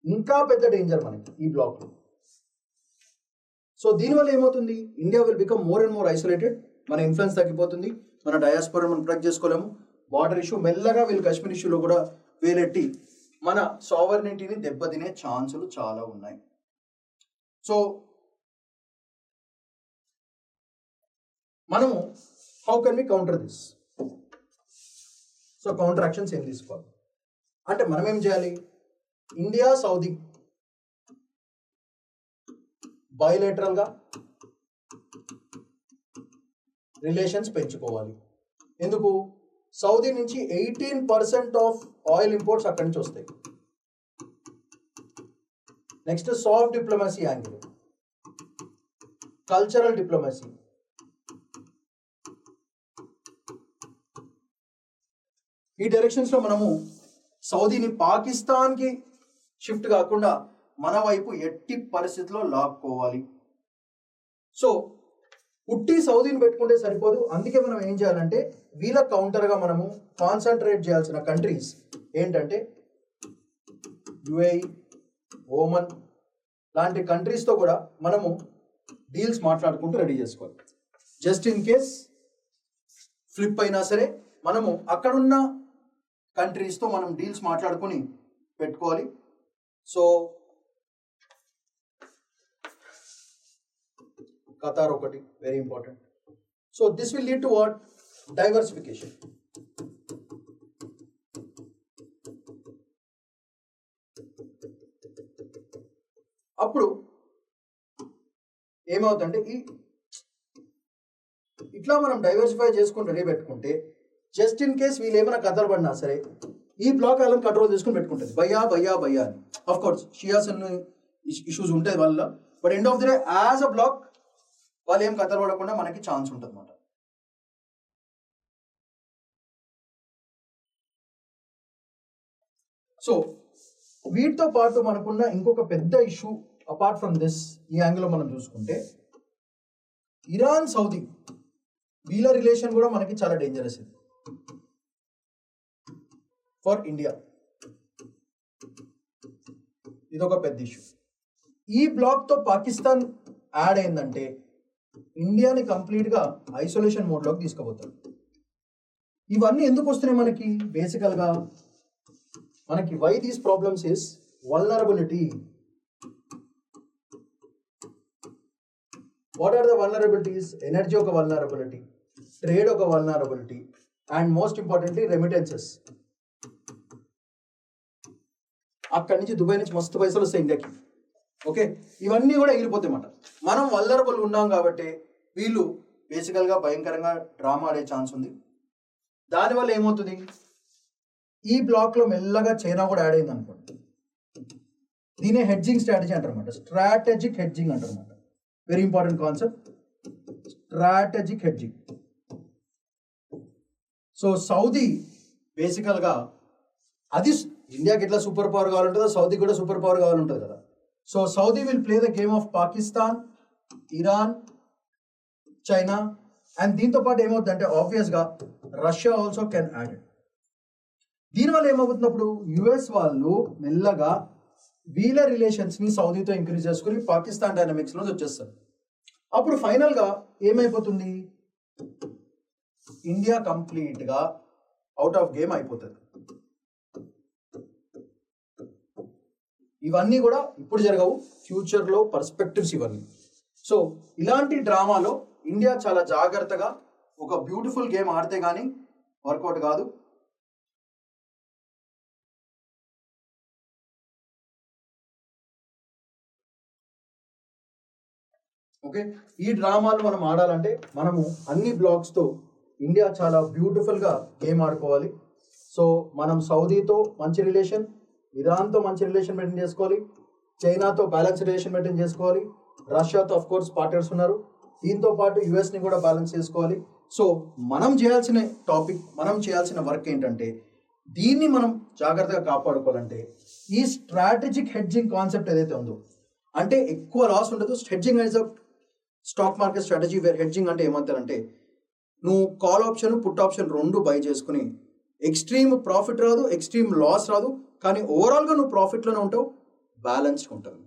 ఇంకా పెద్ద డేంజర్ మనకి ఈ బ్లాక్లో. సో దీనివల్ల ఏమవుతుంది, India will become more and more isolated. మన ఇన్ఫ్లుయెన్స్ తగ్గిపోతుంది, మన డయాస్పోరా మనం ప్రొటెక్ట్ చేసుకోలేము. బార్డర్ ఇష్యూ మెల్లగా వీళ్ళు కాశ్మీర్ ఇష్యూలో కూడా వేలెట్టి మన సావర్నిటీని దెబ్బతినే ఛాన్సులు చాలా ఉన్నాయి. సో మనము how can we counter this? So counter actions ఏం తీసుకోవాలి అంటే మనం ఏం చేయాలి? ఇండియా సౌదీ బయోలేటరల్గా రిలేషన్స్ పెంచుకోవాలి. ఎందుకు? సౌదీ నుంచి 18% ఆఫ్ ఆయిల్ ఇంపోర్ట్స్ అక్కడి నుంచి వస్తాయి. Next soft diplomacy angle, cultural diplomacy, ఈ డైరెక్షన్స్ లో మనము సౌదీని పాకిస్తాన్కి షిఫ్ట్ కాకుండా మన వైపు ఎట్టి పరిస్థితిలో లాక్కోవాలి. సో ఉట్టి సౌదీని పెట్టుకుంటే సరిపోదు. అందుకే మనం ఏం చేయాలంటే వీళ్ళ కౌంటర్గా మనము కాన్సన్ట్రేట్ చేయాల్సిన కంట్రీస్ ఏంటంటే యుఏఈ, ఓమన్ లాంటి కంట్రీస్తో కూడా మనము డీల్స్ మాట్లాడుకుంటూ రెడీ చేసుకోవాలి. జస్ట్ ఇన్ కేస్ ఫ్లిప్ అయినా సరే మనము అక్కడున్న కంట్రీస్తో మనం డీల్స్ మాట్లాడుకుని పెట్టుకోవాలి. సో ఖతార్ ఒకటి very important. So this will lead to what? Diversification. అప్పుడు ఏమవుతుందంటే ఇట్లా మనం డైవర్సిఫై చేసుకుని రెడీ పెట్టుకుంటే జస్ట్ ఇన్ కేస్ వీళ్ళు ఏమైనా కథలు పడినా సరే ఈ బ్లాక్ వాళ్ళని కంట్రోల్ చేసుకుని పెట్టుకుంటుంది. భయ్యా భయ్యా భయ్యా అని. ఆఫ్ కోర్స్ షియాస్ ఇష్యూస్ ఉంటాయి వాళ్ళ, but end of the day as a block వాళ్ళు ఏం కథలు పడకుండా మనకి ఛాన్స్ ఉంటుంది అన్నమాట. సో వీటితో పాటు మనకున్న ఇంకొక పెద్ద ఇష్యూ అపార్ట్ ఫ్రమ్ దిస్, ఈ యాంగిల్లో మనం చూసుకుంటే ఇరాన్ సౌదీ వీళ్ళ రిలేషన్ కూడా మనకి చాలా డేంజరస్ ఇది ఫర్ ఇండియా. ఇదొక పెద్ద ఇష్యూ. ఈ బ్లాక్తో పాకిస్తాన్ యాడ్ అయిందంటే ఇండియాని కంప్లీట్గా ఐసోలేషన్ మోడ్లోకి తీసుకుపోతారు. ఇవన్నీ ఎందుకు వస్తున్నాయి మనకి? బేసికల్గా మనకి why these problems is vulnerability. What are the vulnerabilities? Energy ఒక వల్నరబిలిటీ, ట్రేడ్ ఒక vulnerability, and most importantly remittances. అక్కడి నుంచి దుబాయ్ నుంచి మస్తు పైసలు వస్తాయి ఇండియాకి. ఓకే, ఇవన్నీ కూడా ఎగిరిపోతాయి అన్నమాట. మనం వల్నరబుల్ ఉన్నాం కాబట్టి వీళ్ళు బేసికల్గా భయంకరంగా డ్రామా ఆడే ఛాన్స్ ఉంది. దానివల్ల ఏమవుతుంది? ఈ బ్లాక్లో మెల్లగా చైనా కూడా యాడ్ అయింది అనుకోండి. దీనే హెడ్జింగ్ స్ట్రాటజీ అంటారన్నమాట. స్ట్రాటజిక్ హెడ్జింగ్ అంటారన్నమాట. Very important concept, strategic hedging. So Saudi బేసికల్గా అది ఇండియాకి ఎట్లా సూపర్ పవర్ కావాలంటుందో సౌదీ కూడా సూపర్ పవర్ కావాలంటుంది కదా. So Saudi will play the game of Pakistan, Iran, China, and దీంతో పాటు ఏమవుతుందంటే ఆబ్వియస్గా Russia also can add it. దీనివల్ల ఏమవుతున్నప్పుడు యుఎస్ వాళ్ళు మెల్లగా వీళ్ళ రిలేషన్స్ని సౌదీతో ఇంక్రీజ్ చేసుకుని పాకిస్తాన్ డైనమిక్స్లో వచ్చేస్తారు. అప్పుడు ఫైనల్గా ఏమైపోతుంది? ఇండియా కంప్లీట్గా అవుట్ ఆఫ్ గేమ్ అయిపోతుంది. ఇవన్నీ కూడా ఇప్పుడు జరగవు, ఫ్యూచర్లో పర్స్పెక్టివ్స్ ఇవన్నీ. సో ఇలాంటి డ్రామాలో ఇండియా చాలా జాగ్రత్తగా ఒక బ్యూటిఫుల్ గేమ్ ఆడితే కానీ వర్కౌట్ కాదు. ఓకే, ఈ డ్రామాలు మనం ఆడాలంటే మనము అన్ని బ్లాక్స్తో ఇండియా చాలా బ్యూటిఫుల్గా గేమ్ ఆడుకోవాలి. సో మనం సౌదీతో మంచి రిలేషన్, ఇరాన్తో మంచి రిలేషన్ మెయింటైన్ చేసుకోవాలి, చైనాతో బ్యాలెన్స్ రిలేషన్ మెయింటైన్ చేసుకోవాలి, రష్యాతో ఆఫ్ కోర్స్ పార్ట్నర్స్ ఉన్నారు, దీంతో పాటు యుఎస్ని కూడా బ్యాలెన్స్ చేసుకోవాలి. సో మనం చేయాల్సిన టాపిక్, మనం చేయాల్సిన వర్క్ ఏంటంటే దీన్ని మనం జాగ్రత్తగా కాపాడుకోవాలంటే ఈ స్ట్రాటజిక్ హెడ్జింగ్ కాన్సెప్ట్ ఏదైతే ఉందో, అంటే ఎక్కువ లాస్ ఉండదు. Hedging is a stock market strategy where hedging అంటే ఏమంటారంటే నువ్వు కాల్ ఆప్షన్, పుట్ ఆప్షన్ రెండు బై చేసుకుని ఎక్స్ట్రీమ్ ప్రాఫిట్ రాదు, ఎక్స్ట్రీమ్ లాస్ రాదు, కానీ ఓవరాల్గా నువ్వు ప్రాఫిట్లోనే ఉంటావు, బ్యాలెన్స్డ్ ఉంటావు.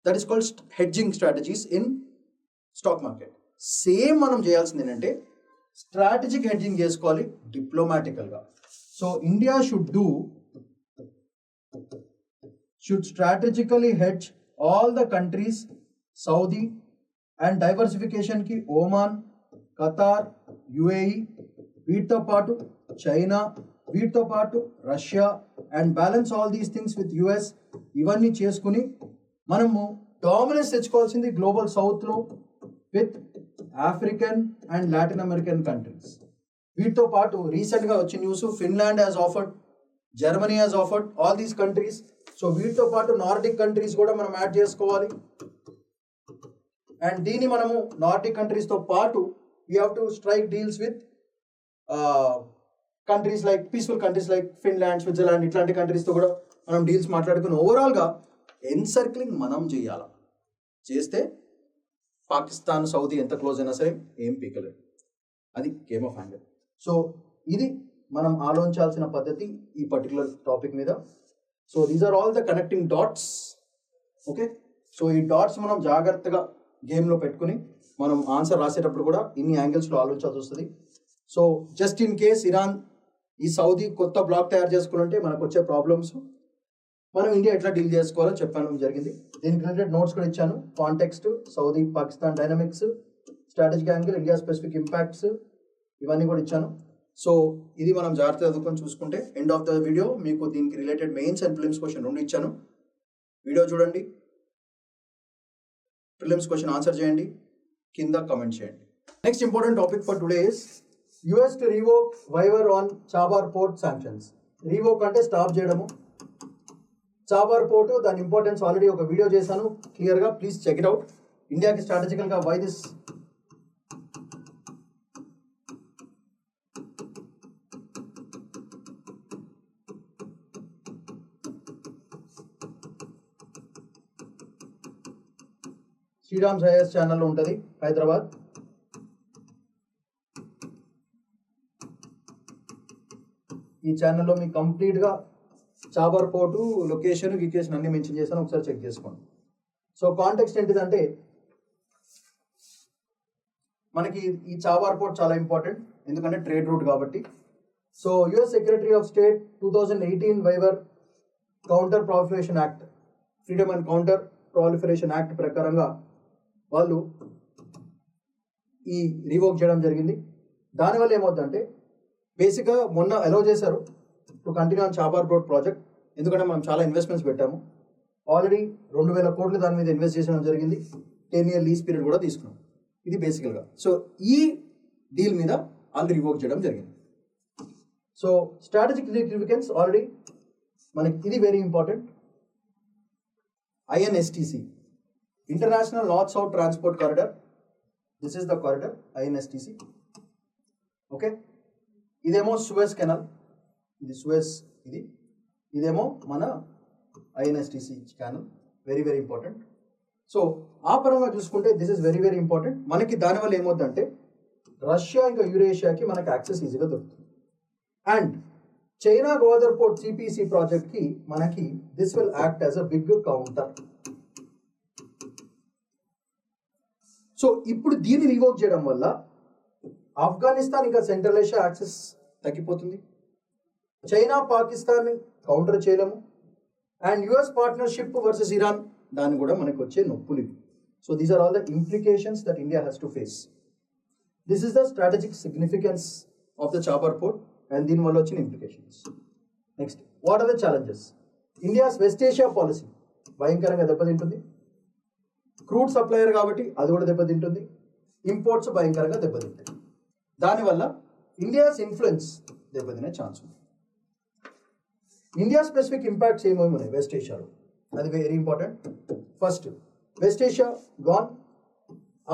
That is called hedging strategies in stock market. Same మనం చేయాల్సింది ఏంటంటే స్ట్రాటజిక్ హెడ్జింగ్ చేసుకోవాలి డిప్లొమాటికల్గా. So India should strategically hedge all the countries, Saudi, and diversification ki Oman, Qatar, UAE, వీటితో పాటు చైనా, వీటితో పాటు Russia and balance all these things with US, ఇవన్నీ చేసుకుని మనము డామినెన్స్ తెచ్చుకోవాల్సింది గ్లోబల్ సౌత్లో with African and Latin American countries. వీటితో పాటు రీసెంట్గా వచ్చిన news, Finland has offered, Germany has offered, all these countries. So వీటితో పాటు నార్డిక్ కంట్రీస్ కూడా మనం యాడ్ చేసుకోవాలి. అండ్ దీన్ని మనము నార్డిక్ కంట్రీస్తో పాటు we have to strike deals with countries like peaceful countries like Finland, Switzerland, ఇట్లాంటి కంట్రీస్తో కూడా మనం డీల్స్ మాట్లాడుకుని ఓవరాల్గా ఎన్సర్క్లింగ్ మనం చేయాలి. చేస్తే పాకిస్తాన్, సౌదీ ఎంత క్లోజ్ అయినా సరే ఏం పీకలేదు. అది గేమ్ ఆఫ్ హ్యాండ్. సో ఇది మనం ఆలోచించాల్సిన పద్ధతి ఈ పర్టికులర్ టాపిక్ మీద. So these are all the connecting dots. Okay, so ఈ డాట్స్ మనం జాగ్రత్తగా గేమ్లో పెట్టుకుని మనం ఆన్సర్ రాసేటప్పుడు కూడా ఇన్ని యాంగిల్స్లో ఆలోచించాల్సి వస్తుంది. So just in case Iran, ఈ సౌదీ కొత్త బ్లాక్ తయారు చేసుకుంటే మనకు వచ్చే ప్రాబ్లమ్స్ మనం ఇండియా ఎట్లా డీల్ చేసుకోవాలో చెప్పడం జరిగింది. దీనికి రిలేటెడ్ నోట్స్ కూడా ఇచ్చాను. Context, Saudi Pakistan dynamics, strategic angle, India specific impacts, ఇవన్నీ కూడా ఇచ్చాను. సో ఇది మనం జాగ్రత్తగా చదువుకొని చూసుకుంటే ఎండ్ ఆఫ్ ద వీడియో మీకు దీనికి related mains and prelims question రెండు ఇచ్చాను. వీడియో చూడండి, ప్రిలిమ్స్ క్వశ్చన్ ఆన్సర్ చేయండి, కింద కమెంట్ చేయండి. Next important topic for today is US to revoke waiver on Chabahar port sanctions. Revoke అంటే స్టాప్ చేయడము. చాబార్ పోర్ట్, దాని ఇంపార్టెన్స్ ఆల్రెడీ ఒక వీడియో చేశాను క్లియర్గా, ప్లీజ్ చెక్ ఇట్ అవుట్. ఇండియాకి స్ట్రాటజికల్గా వై దిస్ శ్రీరామ్ సైయస్ ఛానల్లో ఉంటుంది, హైదరాబాద్. ఈ ఛానల్లో మీకు కంప్లీట్గా చాబార్ పోర్టు లొకేషన్ అన్ని మెన్షన్ చేశాను, ఒకసారి చెక్ చేసుకోండి. సో కాంటెక్స్ట్ ఏంటిదంటే మనకి ఈ చాబార్ పోర్ట్ చాలా ఇంపార్టెంట్, ఎందుకంటే ట్రేడ్ రూట్ కాబట్టి. So US secretary of state 2018 waiver counter proliferation act, freedom and counter proliferation act ప్రకారంగా వాళ్ళు ఈ రివోక్ చేయడం జరిగింది. దానివల్ల ఏమవుతుందంటే బేసిక్గా మొన్న అలౌ చేశారు to continue on Chabahar port project, ఎందుకంటే మనం చాలా ఇన్వెస్ట్మెంట్స్ పెట్టాము. ఆల్రెడీ 2000 కోట్లు దాని మీద ఇన్వెస్ట్ చేయడం జరిగింది. 10 year లీజ్ పీరియడ్ కూడా తీసుకున్నాం. ఇది బేసికల్గా. సో ఈ డీల్ మీద ఆల్రెడీ రివోక్ చేయడం జరిగింది. సో స్ట్రాటజిక్ సిగ్నిఫికెన్స్ ఆల్రెడీ మనకి ఇది very important. INSTC, international north south transport corridor. This is the corridor INSTC. Okay, ఇదేమో సుయజ్ కెనాల్, ఇది సుయజ్, ఇదేమో మన INSTC channel, very very important. So ఆ పరంగా చూసుకుంటే this is very very important. మనకి దానివల్ల ఏమవుతుందంటే రష్యా ఇంకా యూరేషియాకి మనకి యాక్సెస్ ఈజీగా దొరుకుతుంది. And China Gwadar port CPC ప్రాజెక్ట్కి మనకి this will act as a big counter. So ఇప్పుడు దీన్ని రివోక్ చేయడం వల్ల ఆఫ్ఘనిస్తాన్ ఇంకా సెంట్రల్ ఏషియా యాక్సెస్ తగ్గిపోతుంది. చైనా పాకిస్తాన్ కౌంటర్ చేయలేము. And US partnership versus Iran, దాన్ని కూడా మనకు వచ్చే నొప్పులు ఇవి. So these are all the implications that India has to face. This is the strategic significance of the Chabahar port and దీనివల్ల వచ్చిన ఇంప్లికేషన్స్. Next, what are the challenges? India's West Asia policy భయంకరంగా దెబ్బతింటుంది. క్రూడ్ సప్లయర్ కాబట్టి అది కూడా దెబ్బతింటుంది. ఇంపోర్ట్స్ భయంకరంగా దెబ్బతింటాయి. దానివల్ల ఇండియాస్ ఇన్ఫ్లుయెన్స్ దెబ్బతినే ఛాన్స్ ఉంది. ఇండియా స్పెసిఫిక్ ఇంపాక్ట్స్ ఏమేమి ఉన్నాయి వెస్ట్ ఏషియాలో, అది very important. First, West Asia gone,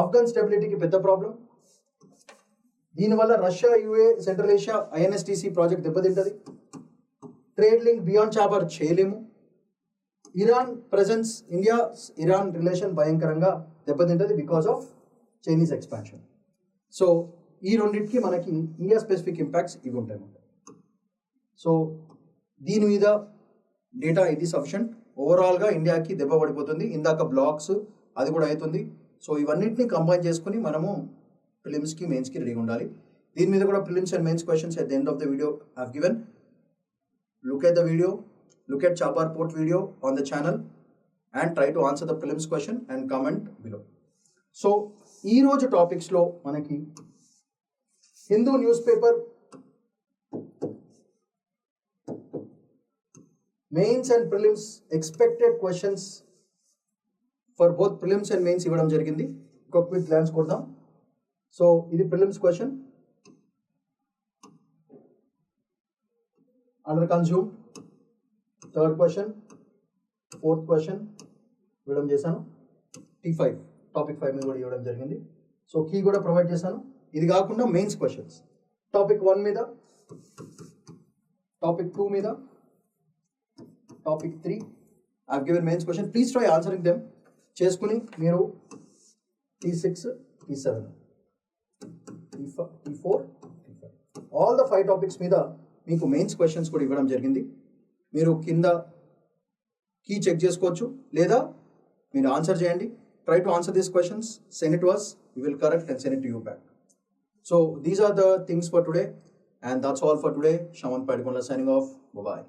Afghan స్టెబిలిటీకి పెద్ద ప్రాబ్లం. దీనివల్ల Russia, UAE, Central Asia INSTC project దెబ్బతింటుంది. ట్రేడ్ లింక్ బియాండ్ చాబార్ చేయలేము. Iran presence, India Iran relation భయంకరంగా దెబ్బతింటుంది because of Chinese expansion. So ఈ రెండింటికి మనకి ఇండియా స్పెసిఫిక్ ఇంపాక్ట్స్ ఇవి ఉంటాయి అన్నమాట. సో దీని మీద డేటా ఇది సఫిషియంట్. ఓవరాల్గా ఇండియాకి దెబ్బ పడిపోతుంది. ఇందాక బ్లాక్స్ అది కూడా అవుతుంది. సో ఇవన్నింటినీ కంబైన్ చేసుకుని మనము ప్రిలిమ్స్కి మెయిన్స్కి రెడీగా ఉండాలి. దీని మీద కూడా prelims and mains questions at the end of the video I have given. Look at the video, look at Chabar Port video on the channel and try to answer the prelims question and comment below. So ఈ రోజు టాపిక్స్లో మనకి Hindu newspaper mains and prelims expected questions for both prelims and mains ఇవ్వడం జరిగింది. ఒక క్విక్ గ్లాన్స్ కొడదాం. సో ఇది prelims question under consume, third question, fourth question ఇవ్వడం చేశాను. T5 టాపిక్ 5 మీద కూడా ఇవ్వడం జరిగింది. సో కీ కూడా ప్రొవైడ్ చేశాను. ఇది కాకుండా మెయిన్స్ క్వశ్చన్స్ టాపిక్ 1 మీద, టాపిక్ 2 మీద, topic 3 I have given mains question. Please try answering them. చేసుకుని మీరు T6, T7, T4, T5 all the 5 topics మీద మీకు మెయిన్స్ క్వశ్చన్స్ కూడా ఇవ్వడం జరిగింది. మీరు కింద కీ చెక్ చేసుకోవచ్చు లేదా మీరు ఆన్సర్ చేయండి. Try to answer these questions, send it to us, we will correct and send it to you back. So these are the things for today, and that's all for today. Shaman Padikonla signing off. Bye-bye.